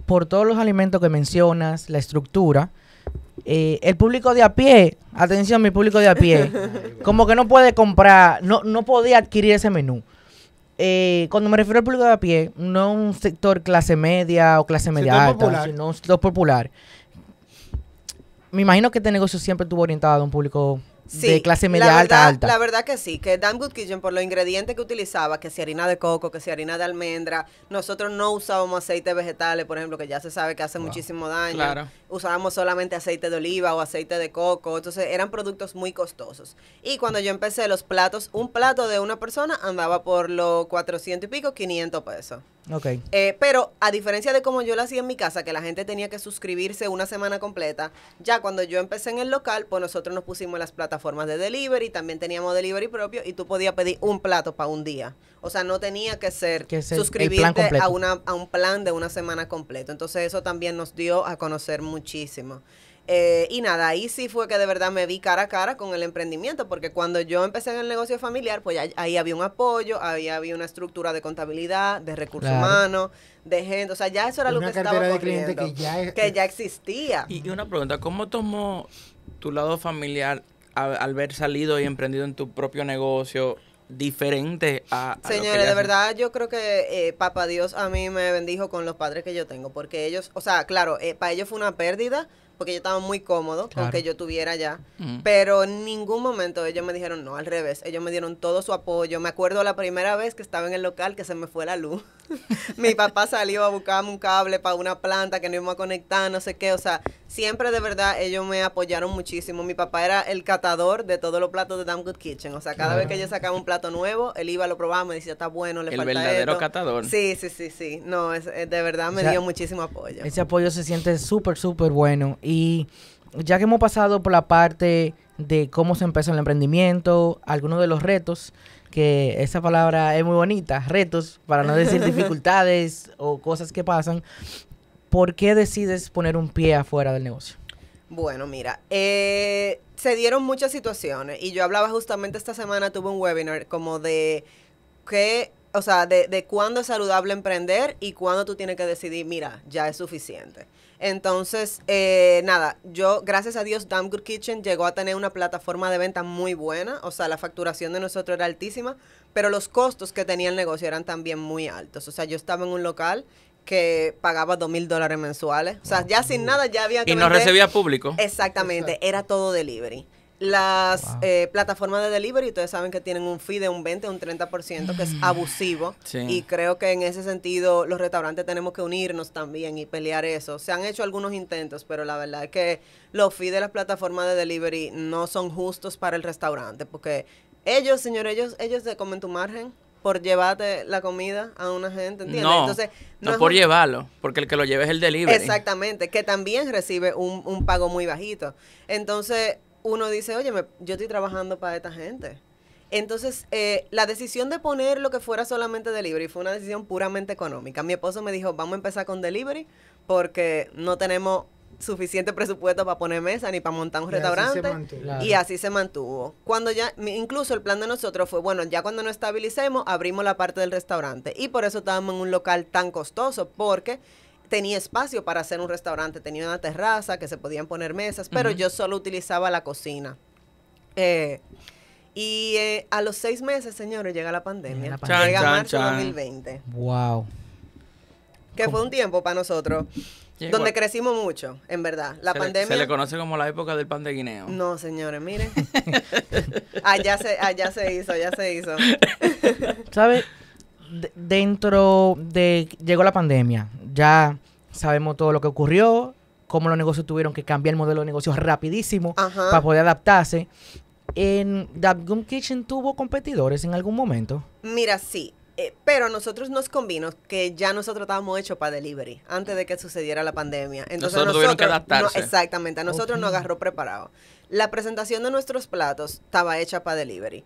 por todos los alimentos que mencionas, la estructura, el público de a pie, atención, mi público de a pie, como que no puede comprar, no podía adquirir ese menú. Cuando me refiero al público de a pie, no un sector clase media o clase media Sector alta, popular. sino un sector popular. Me imagino que este negocio siempre estuvo orientado a un público de clase media la alta, verdad, alta. La verdad que sí, que Damn Good Kitchen, por los ingredientes que utilizaba, que si harina de coco, que si harina de almendra, nosotros no usábamos aceite vegetales, por ejemplo, que ya se sabe que hace muchísimo daño. Claro. Usábamos solamente aceite de oliva o aceite de coco, entonces eran productos muy costosos. Y cuando yo empecé los platos, un plato de una persona andaba por los 400 y pico, 500 pesos. Ok. Pero a diferencia de como yo lo hacía en mi casa, que la gente tenía que suscribirse una semana completa, ya cuando yo empecé en el local, pues nosotros nos pusimos en las plataformas de delivery, también teníamos delivery propio y tú podías pedir un plato para un día. O sea, no tenía que ser Que es el plan suscribirte completo. a un plan de una semana completa. Entonces eso también nos dio a conocer muchísimo. Y nada, ahí sí fue que de verdad me vi cara a cara con el emprendimiento, porque cuando yo empecé en el negocio familiar, pues ahí había un apoyo, ahí había una estructura de contabilidad, de recursos Claro. humanos, de gente, o sea, ya eso era lo Una que estaba cartera de corriendo, clientes que ya existía. Y una pregunta, ¿cómo tomó tu lado familiar al ver salido y emprendido en tu propio negocio diferente a lo que Señores, ya de hacen? verdad yo creo que Papá Dios a mí me bendijo con los padres que yo tengo, porque ellos, o sea, claro, para ellos fue una pérdida, porque yo estaba muy cómodo con Claro. que yo estuviera allá, Mm. pero en ningún momento ellos me dijeron no, al revés, ellos me dieron todo su apoyo. Me acuerdo la primera vez que estaba en el local que se me fue la luz. Mi papá salió a buscarme un cable para una planta que no íbamos a conectar, no sé qué, o sea, siempre de verdad ellos me apoyaron muchísimo. Mi papá era el catador de todos los platos de Damn Good Kitchen, o sea, cada vez que yo sacaba un plato nuevo, él iba, lo probaba, me decía, está bueno, le El falta verdadero esto. catador. Sí, no, de verdad me O sea, dio muchísimo apoyo. Ese apoyo se siente súper, súper bueno. Y ya que hemos pasado por la parte de cómo se empezó el emprendimiento, algunos de los retos, que esa palabra es muy bonita, retos, para no decir dificultades o cosas que pasan, ¿por qué decides poner un pie afuera del negocio? Bueno, mira, se dieron muchas situaciones y yo hablaba justamente esta semana, tuve un webinar como de qué, o sea, de cuándo es saludable emprender y cuándo tú tienes que decidir, mira, ya es suficiente. Entonces, nada, yo, gracias a Dios, Damn Good Kitchen llegó a tener una plataforma de venta muy buena, o sea, la facturación de nosotros era altísima, pero los costos que tenía el negocio eran también muy altos. O sea, yo estaba en un local que pagaba $2,000 mensuales. O sea, ya sin nada ya había que Y no vender. recibía público. Exactamente, era todo delivery. Las Wow. plataformas de delivery, ustedes saben que tienen un fee de un 20 o un 30%, que es abusivo. Sí. Y creo que en ese sentido los restaurantes tenemos que unirnos también y pelear eso. Se han hecho algunos intentos, pero la verdad es que los fees de las plataformas de delivery no son justos para el restaurante, porque ellos, señores, ellos te comen tu margen por llevarte la comida a una gente, ¿entiendes? No, Entonces, no es por un- llevarlo, porque el que lo lleve es el delivery. Exactamente, que también recibe un pago muy bajito. Entonces, uno dice, oye, yo estoy trabajando para esta gente. Entonces, la decisión de poner lo que fuera solamente delivery fue una decisión puramente económica. Mi esposo me dijo, vamos a empezar con delivery porque no tenemos suficiente presupuesto para poner mesa ni para montar un Y así se restaurante. mantuvo. Claro. Y así se mantuvo. Cuando ya, incluso el plan de nosotros fue, bueno, ya cuando nos estabilicemos, abrimos la parte del restaurante. Y por eso estábamos en un local tan costoso, porque tenía espacio para hacer un restaurante. Tenía una terraza que se podían poner mesas, pero Ujú. yo solo utilizaba la cocina. Y a los 6 meses, señores, llega la pandemia. La pandemia. Llega Chan, marzo de chan. 2020. Wow. Que fue un tiempo para nosotros Llegó. donde crecimos mucho, en verdad. La pandemia... Se le conoce como la época del pan de guineo. No, señores, miren. allá se hizo. ¿Sabes? Dentro de... Llegó la pandemia. Ya sabemos todo lo que ocurrió, cómo los negocios tuvieron que cambiar el modelo de negocios rapidísimo Ajá. para poder adaptarse. ¿En Damn Good Kitchen tuvo competidores en algún momento? Mira, sí. Pero a nosotros nos convino que ya nosotros estábamos hechos para delivery antes de que sucediera la pandemia. Entonces Nosotros tuvieron que adaptarse. exactamente, a nosotros Ok. nos agarró preparados. La presentación de nuestros platos estaba hecha para delivery.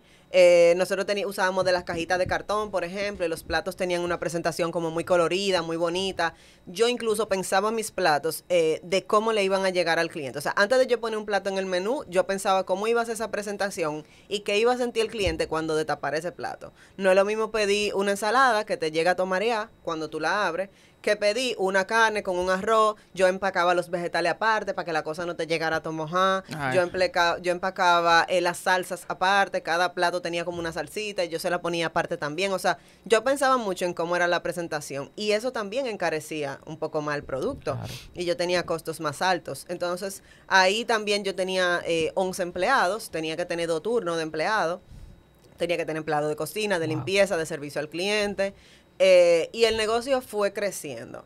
Nosotros usábamos de las cajitas de cartón, por ejemplo, y los platos tenían una presentación como muy colorida, muy bonita. Yo incluso pensaba mis platos de cómo le iban a llegar al cliente. O sea, antes de yo poner un plato en el menú, yo pensaba cómo iba a ser esa presentación y qué iba a sentir el cliente cuando destapara ese plato. No es lo mismo pedir una ensalada que te llega a tomarear cuando tú la abres, que pedí una carne con un arroz. Yo empacaba los vegetales aparte para que la cosa no te llegara a mojar. Ay. Yo empacaba las salsas aparte. Cada plato tenía como una salsita y yo se la ponía aparte también. O sea, yo pensaba mucho en cómo era la presentación y eso también encarecía un poco más el producto. Claro. Y yo tenía costos más altos. Entonces, ahí también yo tenía 11 empleados. Tenía que tener 2 turnos de empleados. Tenía que tener empleado de cocina, de Wow. limpieza, de servicio al cliente. Y el negocio fue creciendo.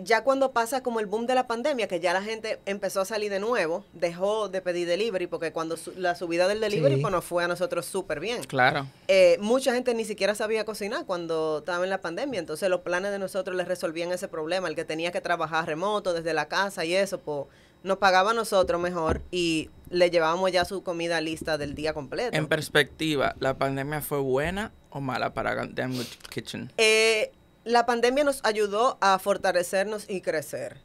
Ya cuando pasa como el boom de la pandemia, que ya la gente empezó a salir de nuevo, dejó de pedir delivery, porque cuando la subida del delivery, Sí. pues nos fue a nosotros súper bien. Claro. Mucha gente ni siquiera sabía cocinar cuando estaba en la pandemia, entonces los planes de nosotros les resolvían ese problema. El que tenía que trabajar remoto desde la casa y eso, pues nos pagaba a nosotros mejor y le llevábamos ya su comida lista del día completo. En perspectiva, ¿la pandemia fue buena o mala para Damn Good Kitchen? La pandemia nos ayudó a fortalecernos y crecer.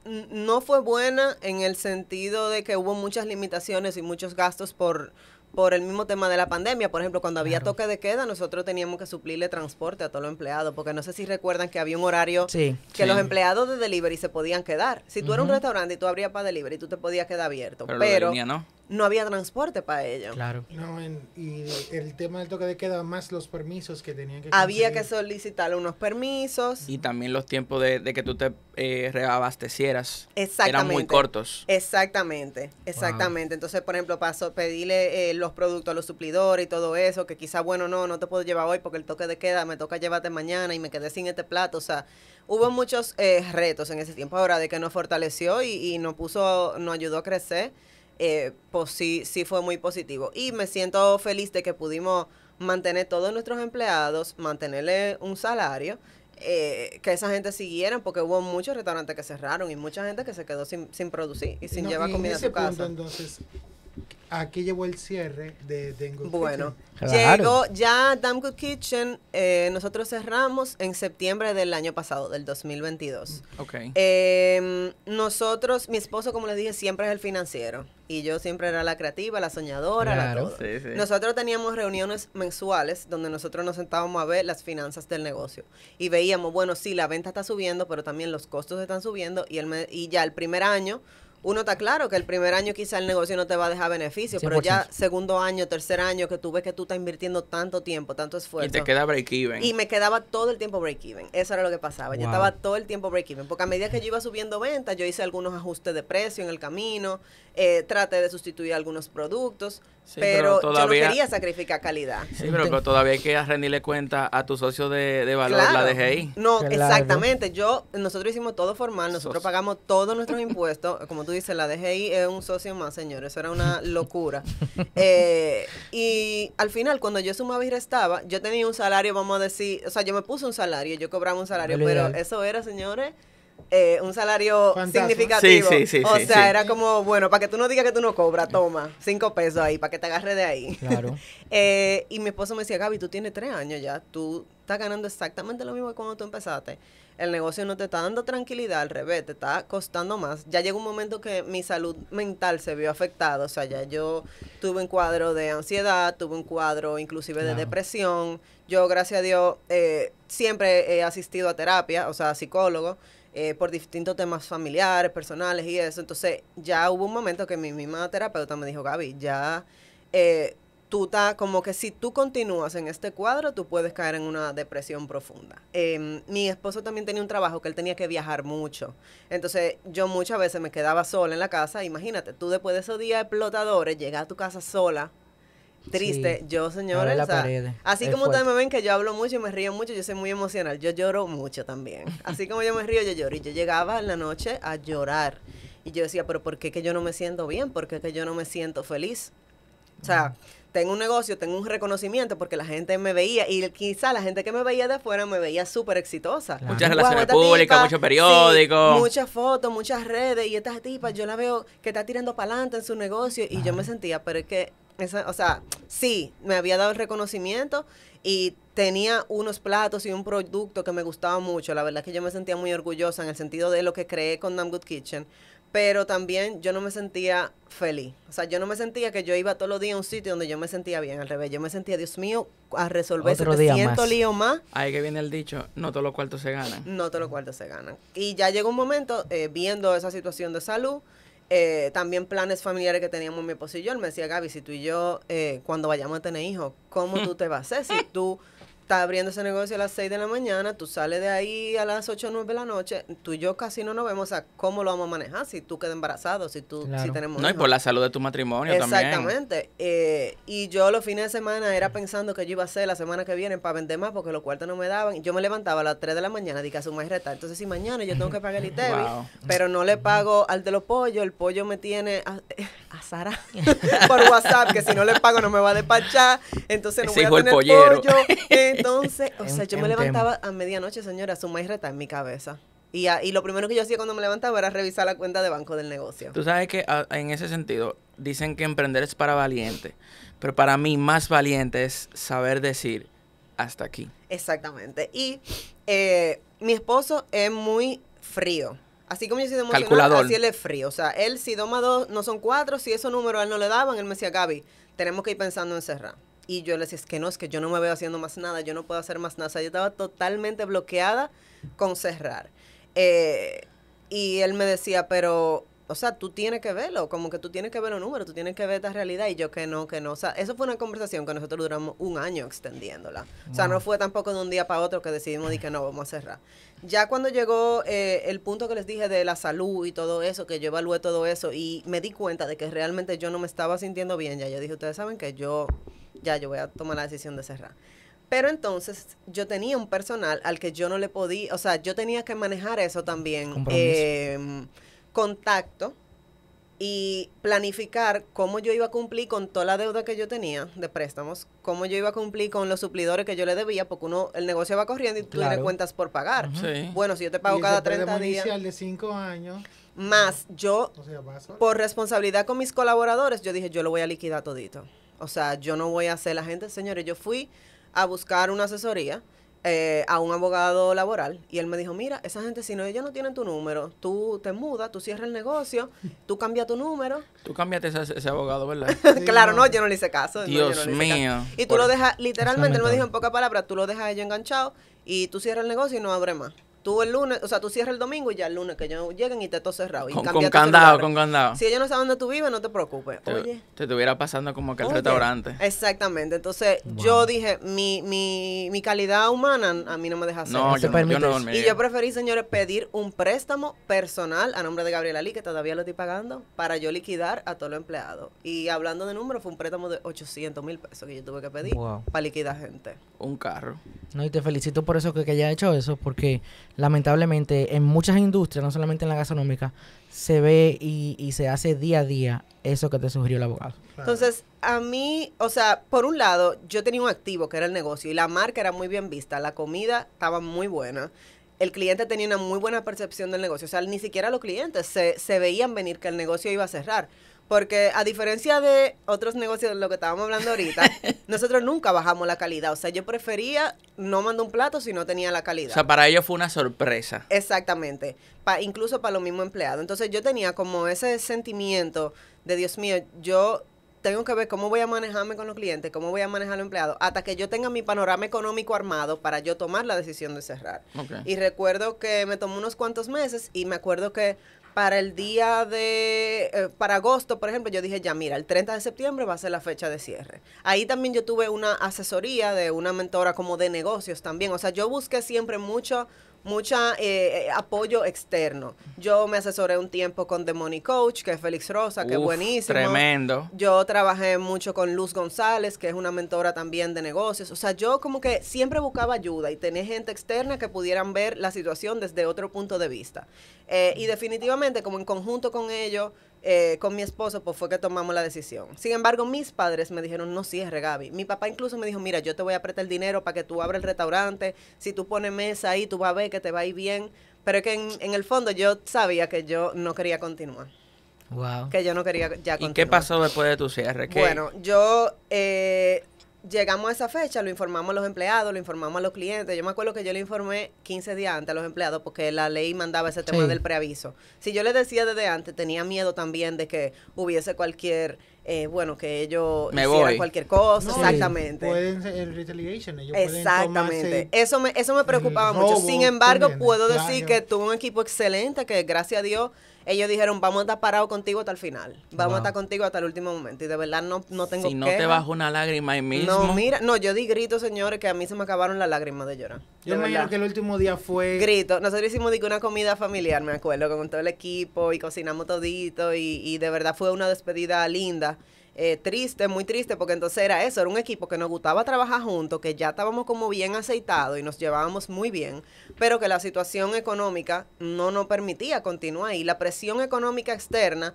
No fue buena en el sentido de que hubo muchas limitaciones y muchos gastos por el mismo tema de la pandemia. Por ejemplo, cuando había Claro. toque de queda, nosotros teníamos que suplirle transporte a todos los empleados, porque no sé si recuerdan que había un horario Sí. que Sí. los empleados de delivery se podían quedar. Si tú eras un Ujú. restaurante y tú abrías para delivery, tú te podías quedar abierto. Pero lo de línea no. no había transporte para ellos. Claro. No, y el tema del toque de queda, más los permisos que tenían que Había que conseguir. solicitar unos permisos. Y también los tiempos de que tú te reabastecieras Exactamente. eran muy cortos. Exactamente. Entonces, por ejemplo, paso pedirle los productos a los suplidores y todo eso, que quizá, bueno, no te puedo llevar hoy porque el toque de queda me toca llevarte mañana y me quedé sin este plato. O sea, hubo muchos retos en ese tiempo. Ahora, de que nos fortaleció y nos ayudó a crecer, pues sí fue muy positivo. Y me siento feliz de que pudimos mantener todos nuestros empleados, mantenerle un salario, que esa gente siguieran, porque hubo muchos restaurantes que cerraron y mucha gente que se quedó sin producir y sin No, llevar y comida en a ese su casa. punto, entonces, aquí llevó el cierre de Good Bueno, Kitchen. Claro. llegó ya Damn Good Kitchen, nosotros cerramos en septiembre del año pasado, del 2022. Ok. Nosotros, mi esposo, como les dije, siempre es el financiero y yo siempre era la creativa, la soñadora, Claro. la todo. Sí, sí. Nosotros teníamos reuniones mensuales donde nosotros nos sentábamos a ver las finanzas del negocio y veíamos, bueno, sí, la venta está subiendo, pero también los costos están subiendo y ya el primer año, uno está claro que el primer año quizá el negocio no te va a dejar beneficio, pero ya 100%. segundo año, tercer año, que tú ves que tú estás invirtiendo tanto tiempo, tanto esfuerzo. Y te queda break even. Y me quedaba todo el tiempo break-even. Eso era lo que pasaba. Yo Wow. estaba todo el tiempo break-even. Porque a medida que yo iba subiendo ventas, yo hice algunos ajustes de precio en el camino. Traté de sustituir algunos productos. Sí, pero pero yo no todavía- quería sacrificar calidad. Sí, pero todavía hay que rendirle cuenta a tu socio de valor, la Claro. DGI. No, Claro. exactamente. Nosotros hicimos todo formal, nosotros Sos- pagamos todos nuestros impuestos. Como tú dices, la DGI es un socio más, señores. Eso era una locura. Y al final, cuando yo sumaba y restaba, yo tenía un salario, vamos a decir, o sea, yo me puse un salario, yo cobraba un salario, Lo pero ideal. eso era, señores, un salario Fantasma. significativo. Sí, o sí, sea, sí. era como, bueno, para que tú no digas que tú no cobras, toma, 5 pesos ahí, para que te agarre de ahí. Claro. Y mi esposo me decía, Gaby, tú tienes 3 años ya, tú estás ganando exactamente lo mismo que cuando tú empezaste. El negocio no te está dando tranquilidad, al revés, te está costando más. Ya llegó un momento que mi salud mental se vio afectada, o sea, ya yo tuve un cuadro de ansiedad, tuve un cuadro inclusive de Claro. depresión. Yo, gracias a Dios, siempre he asistido a terapia, o sea, a psicólogo, por distintos temas familiares, personales y eso. Entonces, ya hubo un momento que mi misma terapeuta me dijo, Gaby, ya tú estás como que si tú continúas en este cuadro, tú puedes caer en una depresión profunda. Mi esposo también tenía un trabajo que él tenía que viajar mucho. Entonces, yo muchas veces me quedaba sola en la casa. Imagínate, tú después de esos días explotadores, llegar a tu casa sola, triste. Sí, Yo, señores, abre la o sea, pared. así Es como ustedes fuerte. me ven que yo hablo mucho y me río mucho, yo soy muy emocional. Yo lloro mucho también. Así como yo me río, yo lloro. Y yo llegaba en la noche a llorar. Y yo decía, pero ¿por qué que yo no me siento bien? ¿Por qué que yo no me siento feliz? O sea, tengo un negocio, tengo un reconocimiento porque la gente me veía y quizá la gente que me veía de afuera me veía súper exitosa. Claro. Muchas Guau, relaciones esta públicas, tipa, muchos periódicos. sí, muchas fotos, muchas redes y esta tipa yo la veo que está tirando para adelante en su negocio y yo me sentía, pero es que, o sea, sí, me había dado el reconocimiento y tenía unos platos y un producto que me gustaba mucho. La verdad es que yo me sentía muy orgullosa en el sentido de lo que creé con Damn Good Kitchen. Pero también yo no me sentía feliz. O sea, yo no me sentía que yo iba todos los días a un sitio donde yo me sentía bien. Al revés, yo me sentía, Dios mío, a resolver Otro día 700 más. líos más. Ahí que viene el dicho, no todos los cuartos se ganan. No todos los cuartos se ganan. Y ya llegó un momento, viendo esa situación de salud, también planes familiares que teníamos mi esposo y yo, él me decía, Gaby, si tú y yo, cuando vayamos a tener hijos, ¿cómo tú te vas a hacer? Si tú estás abriendo ese negocio a las 6 de la mañana, tú sales de ahí a las 8 o 9 de la noche, tú y yo casi no nos vemos, o sea, ¿cómo lo vamos a manejar? Si tú quedas embarazado, si Claro. tenemos No, y hijos. por la salud de tu matrimonio también. Exactamente. Y yo los fines de semana era pensando que yo iba a hacer la semana que viene para vender más porque los cuartos no me daban. Yo me levantaba a las 3 de la mañana y que hace un mes reta. Entonces, si mañana yo tengo que pagar el ITEVI, Wow. pero no le pago al de los pollos, el pollo me tiene a Sara por WhatsApp, que si no le pago no me va a despachar. Entonces, no Ese voy a hijo del tener pollero. pollo. Entonces, o sea, Es yo un me tema. levantaba a medianoche, señora, su mes reta en mi cabeza. Y lo primero que yo hacía cuando me levantaba era revisar la cuenta de banco del negocio. Tú sabes que en ese sentido dicen que emprender es para valiente, pero para mí más valiente es saber decir hasta aquí. Exactamente. Y mi esposo es muy frío. Así como yo soy emocional, Calculador. así él es frío. O sea, él si 2 más 2 no son 4, si esos números a él no le daban, él me decía, Gaby, tenemos que ir pensando en cerrar. Y yo le decía, es que yo no me veo haciendo más nada, yo no puedo hacer más nada. O sea, yo estaba totalmente bloqueada con cerrar. Y él me decía, pero o sea, tú tienes que verlo, como que tú tienes que ver los números, tú tienes que ver esta realidad, y yo que no, o sea, eso fue una conversación que nosotros duramos un año extendiéndola, o sea, no fue tampoco de un día para otro que decidimos de que no, vamos a cerrar. Ya cuando llegó el punto que les dije de la salud y todo eso, que yo evalué todo eso y me di cuenta de que realmente yo no me estaba sintiendo bien, ya yo dije, ustedes saben que yo voy a tomar la decisión de cerrar. Pero entonces yo tenía un personal al que yo no le podía, o sea, yo tenía que manejar eso también, contacto y planificar cómo yo iba a cumplir con toda la deuda que yo tenía de préstamos, cómo yo iba a cumplir con los suplidores que yo le debía, porque el negocio va corriendo y tú tienes cuentas por pagar. Sí. Bueno, si yo te pago cada 30 días. Inicial de 5 años. Más yo, O sea, por responsabilidad con mis colaboradores, yo dije, yo lo voy a liquidar todito. O sea, yo no voy a hacer la gente, señores, yo fui a buscar una asesoría a un abogado laboral y él me dijo, mira, esa gente, si no, ellos no tienen tu número, tú te mudas, tú cierras el negocio, tú cambias tu número. Tú cambiaste ese abogado, ¿verdad? Claro, no, yo no le hice caso. Dios yo no le hice mío. caso. Y tú lo dejas, literalmente, él me dijo en pocas palabras, tú lo dejas a ellos enganchado y tú cierras el negocio y no abre más. Tú el lunes, o sea, tú cierras el domingo y ya el lunes que ellos lleguen y te todo cerrado. Y Con cambias tus candado, celulares. con candado. Si ellos no saben dónde tú vives, no te preocupes. Oye. Te estuviera pasando como que el Oye, restaurante. Exactamente. Entonces, yo dije, mi calidad humana a mí no me deja hacer No, eso. yo no dormiría. Y yo preferí, señores, pedir un préstamo personal a nombre de Gabriela Lee, que todavía lo estoy pagando, para yo liquidar a todos los empleados. Y hablando de números, fue un préstamo de 800,000 pesos que yo tuve que pedir para liquidar gente. Un carro. No, y te felicito por eso que haya hecho eso, porque lamentablemente en muchas industrias, no solamente en la gastronómica, se ve y se hace día a día eso que te sugirió el abogado. Entonces, a mí, o sea, por un lado, yo tenía un activo que era el negocio y la marca era muy bien vista, la comida estaba muy buena, el cliente tenía una muy buena percepción del negocio, o sea, ni siquiera los clientes se veían venir que el negocio iba a cerrar. Porque a diferencia de otros negocios de lo que estábamos hablando ahorita, nosotros nunca bajamos la calidad. O sea, yo prefería no mandar un plato si no tenía la calidad. O sea, para ellos fue una sorpresa. Exactamente. Incluso para los mismos empleados. Entonces yo tenía como ese sentimiento de, Dios mío, yo tengo que ver cómo voy a manejarme con los clientes, cómo voy a manejar a los empleados, hasta que yo tenga mi panorama económico armado para yo tomar la decisión de cerrar. Okay. Y recuerdo que me tomó unos cuantos meses y me acuerdo que para el día de, para agosto, por ejemplo, yo dije, ya mira, el 30 de septiembre va a ser la fecha de cierre. Ahí también yo tuve una asesoría de una mentora como de negocios también. O sea, yo busqué siempre mucha apoyo externo. Yo me asesoré un tiempo con The Money Coach, que es Félix Rosa, que es buenísimo. Tremendo. Yo trabajé mucho con Luz González, que es una mentora también de negocios. O sea, yo como que siempre buscaba ayuda y tenía gente externa que pudieran ver la situación desde otro punto de vista. Y definitivamente, como en conjunto con ellos, con mi esposo, pues fue que tomamos la decisión. Sin embargo, mis padres me dijeron, no cierre, Gaby. Mi papá incluso me dijo, mira, yo te voy a prestar el dinero para que tú abras el restaurante. Si tú pones mesa ahí, tú vas a ver que te va a ir bien. Pero es que en el fondo yo sabía que yo no quería continuar. Wow. Que yo no quería ya continuar. ¿Y qué pasó después de tu cierre? Bueno, yo... llegamos a esa fecha, lo informamos a los empleados, lo informamos a los clientes. Yo me acuerdo que yo le informé 15 días antes a los empleados porque la ley mandaba ese tema del preaviso. Si yo les decía desde antes, tenía miedo también de que hubiese cualquier, que ellos hicieran cualquier cosa. No, exactamente. Pueden ser el retaliation. Ellos Exactamente. pueden Eso me preocupaba mucho. robo, Sin embargo, ¿entiendes? puedo Plagio. decir que tuve un equipo excelente que, gracias a Dios, ellos dijeron, vamos a estar parados contigo hasta el final. Vamos a estar contigo hasta el último momento. Y de verdad no tengo Si no queja. te bajo una lágrima ahí mismo. No, mira, yo di gritos, señores, que a mí se me acabaron las lágrimas de llorar. Yo De imagino verdad. que el último día fue... Grito. Nosotros hicimos una comida familiar, me acuerdo, con todo el equipo y cocinamos todito y de verdad fue una despedida linda. Triste, muy triste, porque entonces era eso, era un equipo que nos gustaba trabajar juntos, que ya estábamos como bien aceitados y nos llevábamos muy bien, pero que la situación económica no nos permitía continuar y la presión económica externa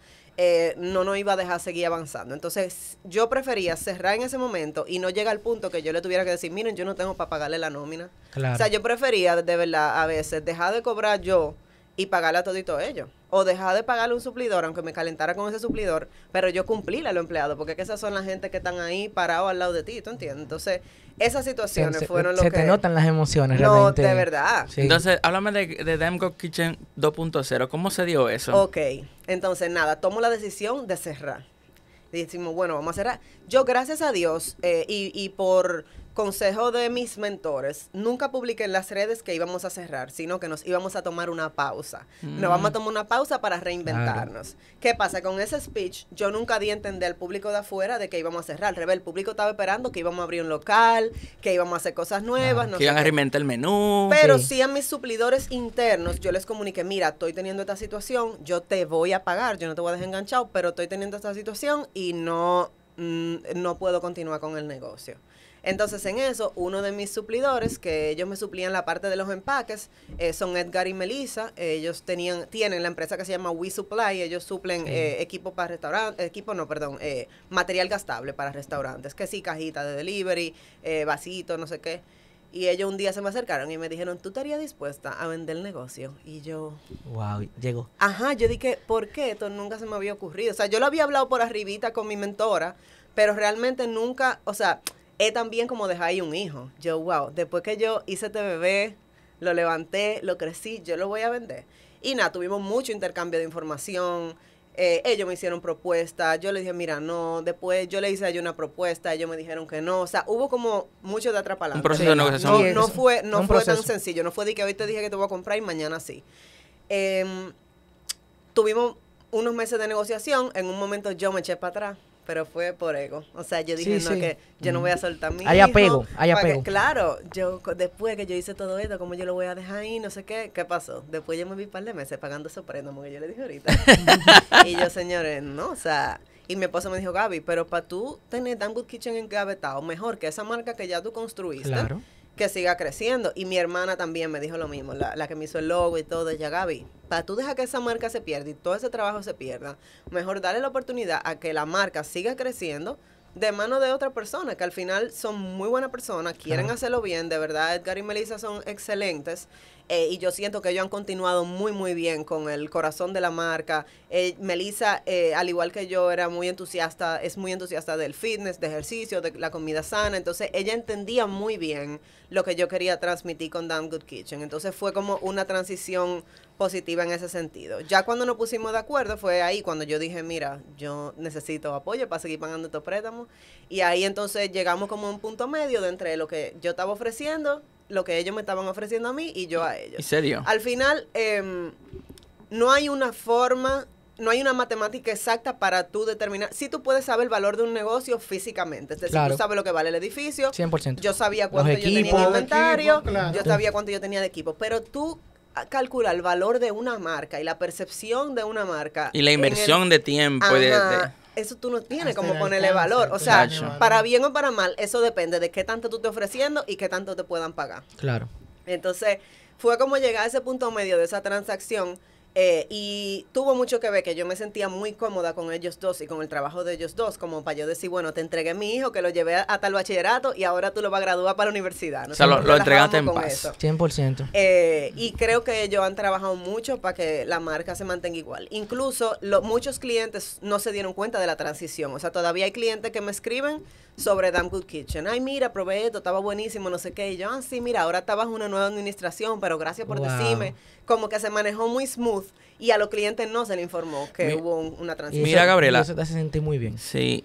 no nos iba a dejar seguir avanzando. Entonces yo prefería cerrar en ese momento y no llegar al punto que yo le tuviera que decir, miren, yo no tengo para pagarle la nómina. Claro. O sea, yo prefería de verdad a veces dejar de cobrar yo y pagarle a todito ellos. O dejar de pagarle a un suplidor, aunque me calentara con ese suplidor, pero yo cumplirle a los empleados, porque es que esas son la gente que están ahí parados al lado de ti, ¿tú entiendes? Entonces, esas situaciones fueron lo que... Se te notan las emociones No, realmente. de verdad. Sí. Entonces, háblame de Damn Good Kitchen 2.0. ¿Cómo se dio eso? Ok, entonces nada, tomo la decisión de cerrar. Y decimos, bueno, vamos a cerrar. Yo, gracias a Dios, y por consejo de mis mentores, nunca publiqué en las redes que íbamos a cerrar, sino que nos íbamos a tomar una pausa. Nos vamos a tomar una pausa para reinventarnos. ¿Qué pasa? Con ese speech, yo nunca di a entender al público de afuera de que íbamos a cerrar. Al revés, el público estaba esperando que íbamos a abrir un local, que íbamos a hacer cosas nuevas. No que iban a reinventar el menú. Pero sí a mis suplidores internos, yo les comuniqué, mira, estoy teniendo esta situación, yo te voy a pagar, yo no te voy a dejar enganchado, pero estoy teniendo esta situación y no puedo continuar con el negocio. Entonces, en eso, uno de mis suplidores, que ellos me suplían la parte de los empaques, son Edgar y Melissa. Ellos tienen la empresa que se llama We Supply. Ellos suplen equipo para restaurantes, material gastable para restaurantes, que sí, cajita de delivery, vasitos, no sé qué. Y ellos un día se me acercaron y me dijeron, ¿tú estarías dispuesta a vender el negocio? Y yo... Wow, llegó. Ajá, yo dije, ¿por qué? Esto nunca se me había ocurrido. O sea, yo lo había hablado por arribita con mi mentora, pero realmente nunca, o sea, es también como dejar ahí un hijo. Yo, wow, después que yo hice este bebé, lo levanté, lo crecí, yo lo voy a vender. Y nada, tuvimos mucho intercambio de información. Ellos me hicieron propuestas, yo les dije, mira, no, después yo le hice a ellos una propuesta, ellos me dijeron que no, o sea, hubo como mucho de atrás para adelante. Un proceso de negociación. No fue tan sencillo, no fue de que hoy te dije que te voy a comprar y mañana sí. Tuvimos unos meses de negociación, en un momento yo me eché para atrás, pero fue por ego. O sea, yo dije, que yo no voy a soltar a mi hijo. Hay apego. Claro, después que yo hice todo esto, ¿cómo yo lo voy a dejar ahí? No sé qué pasó. Después yo me vi un par de meses pagando esos préstamos que yo le dije ahorita. Y yo, señores, no, o sea, y mi esposo me dijo, Gaby, pero para tú tener Damn Good Kitchen engavetado, mejor que esa marca que ya tú construiste, claro, que siga creciendo. Y mi hermana también me dijo lo mismo, la que me hizo el logo y todo. Ella, Gaby, para tú dejar que esa marca se pierda y todo ese trabajo se pierda, mejor darle la oportunidad a que la marca siga creciendo de mano de otra persona, que al final son muy buenas personas, quieren hacerlo bien, de verdad. Edgar y Melissa son excelentes. Y yo siento que ellos han continuado muy, muy bien con el corazón de la marca. Melissa, al igual que yo, es muy entusiasta del fitness, de ejercicio, de la comida sana. Entonces, ella entendía muy bien lo que yo quería transmitir con Damn Good Kitchen. Entonces, fue como una transición positiva en ese sentido. Ya cuando nos pusimos de acuerdo, fue ahí cuando yo dije, mira, yo necesito apoyo para seguir pagando estos préstamos. Y ahí entonces llegamos como a un punto medio de entre lo que yo estaba ofreciendo, lo que ellos me estaban ofreciendo a mí y yo a ellos. ¿En serio? Al final, no hay una forma, no hay una matemática exacta para tú determinar. Sí, tú puedes saber el valor de un negocio físicamente. Es decir, claro, tú sabes lo que vale el edificio. 100%. Yo sabía cuánto yo tenía en inventario. Claro. Yo sabía cuánto yo tenía de equipo. Pero tú calcular el valor de una marca y la percepción de una marca. Y la inversión de tiempo. Eso tú no tienes como el ponerle alcance, valor. O sea, claro, para bien o para mal, eso depende de qué tanto tú estés ofreciendo y qué tanto te puedan pagar. Claro. Entonces, fue como llegar a ese punto medio de esa transacción. Y tuvo mucho que ver que yo me sentía muy cómoda con ellos dos y con el trabajo de ellos dos, como para yo decir, bueno, te entregué a mi hijo, que lo llevé hasta el bachillerato y ahora tú lo vas a graduar para la universidad. O sea, lo entregaste en paz. Eso. 100%. Y creo que ellos han trabajado mucho para que la marca se mantenga igual. Incluso muchos clientes no se dieron cuenta de la transición. O sea, todavía hay clientes que me escriben sobre Damn Good Kitchen. Ay, mira, probé esto, estaba buenísimo, no sé qué. Y yo, sí, mira, ahora está bajo una nueva administración, pero gracias por decirme. Como que se manejó muy smooth y a los clientes no se le informó que hubo una transición. Mira, Gabriela. Y eso te hace sentir muy bien. Sí.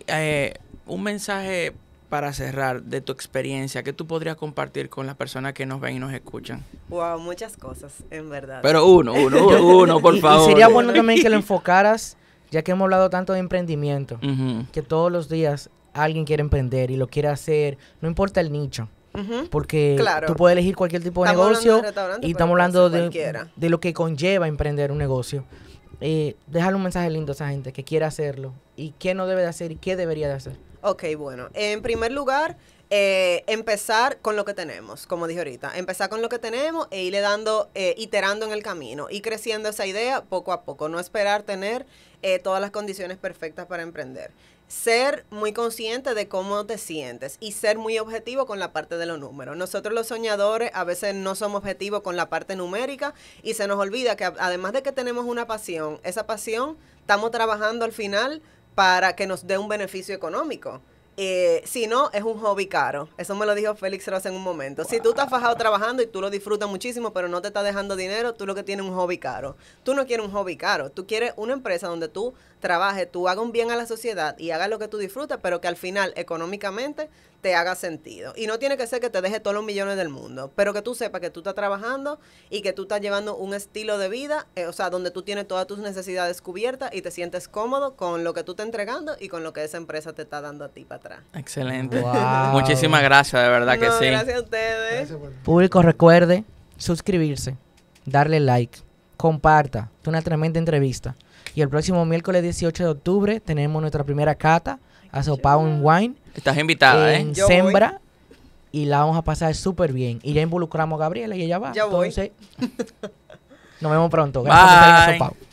Un mensaje para cerrar de tu experiencia que tú podrías compartir con las personas que nos ven y nos escuchan. Wow, muchas cosas, en verdad. Pero uno, por favor. Y sería bueno también que lo enfocaras, ya que hemos hablado tanto de emprendimiento, que todos los días alguien quiere emprender y lo quiere hacer, no importa el nicho. Porque tú puedes elegir cualquier tipo de negocio y estamos hablando de lo que conlleva emprender un negocio. Déjale un mensaje lindo a esa gente que quiere hacerlo y qué no debe de hacer y qué debería de hacer. Ok, bueno, en primer lugar, empezar con lo que tenemos, como dije ahorita, empezar con lo que tenemos e irle dando, iterando en el camino y creciendo esa idea poco a poco, no esperar tener todas las condiciones perfectas para emprender. Ser muy consciente de cómo te sientes y ser muy objetivo con la parte de los números. Nosotros los soñadores a veces no somos objetivos con la parte numérica y se nos olvida que además de que tenemos una pasión, esa pasión estamos trabajando al final para que nos dé un beneficio económico. Si no, es un hobby caro. Eso me lo dijo Félix Rosa en un momento. Si tú estás fajado trabajando y tú lo disfrutas muchísimo, pero no te está dejando dinero, tú lo que tienes es un hobby caro. Tú no quieres un hobby caro. Tú quieres una empresa donde tú trabajes, tú hagas un bien a la sociedad y hagas lo que tú disfrutas, pero que al final, económicamente, te haga sentido. Y no tiene que ser que te deje todos los millones del mundo, pero que tú sepas que tú estás trabajando y que tú estás llevando un estilo de vida, o sea, donde tú tienes todas tus necesidades cubiertas y te sientes cómodo con lo que tú estás entregando y con lo que esa empresa te está dando a ti para atrás. Excelente. Wow. Muchísimas gracias, de verdad que No, sí. gracias a ustedes. Gracias por- Público, recuerde suscribirse, darle like, comparta. Es una tremenda entrevista. Y el próximo miércoles 18 de octubre tenemos nuestra primera cata a Sopao en Wine Estás invitada, en Yo Sembra. Y la vamos a pasar súper bien. Y ya involucramos a Gabriela y ella va. Ya voy. Entonces, nos vemos pronto. Gracias por estar en Bye. Asopao.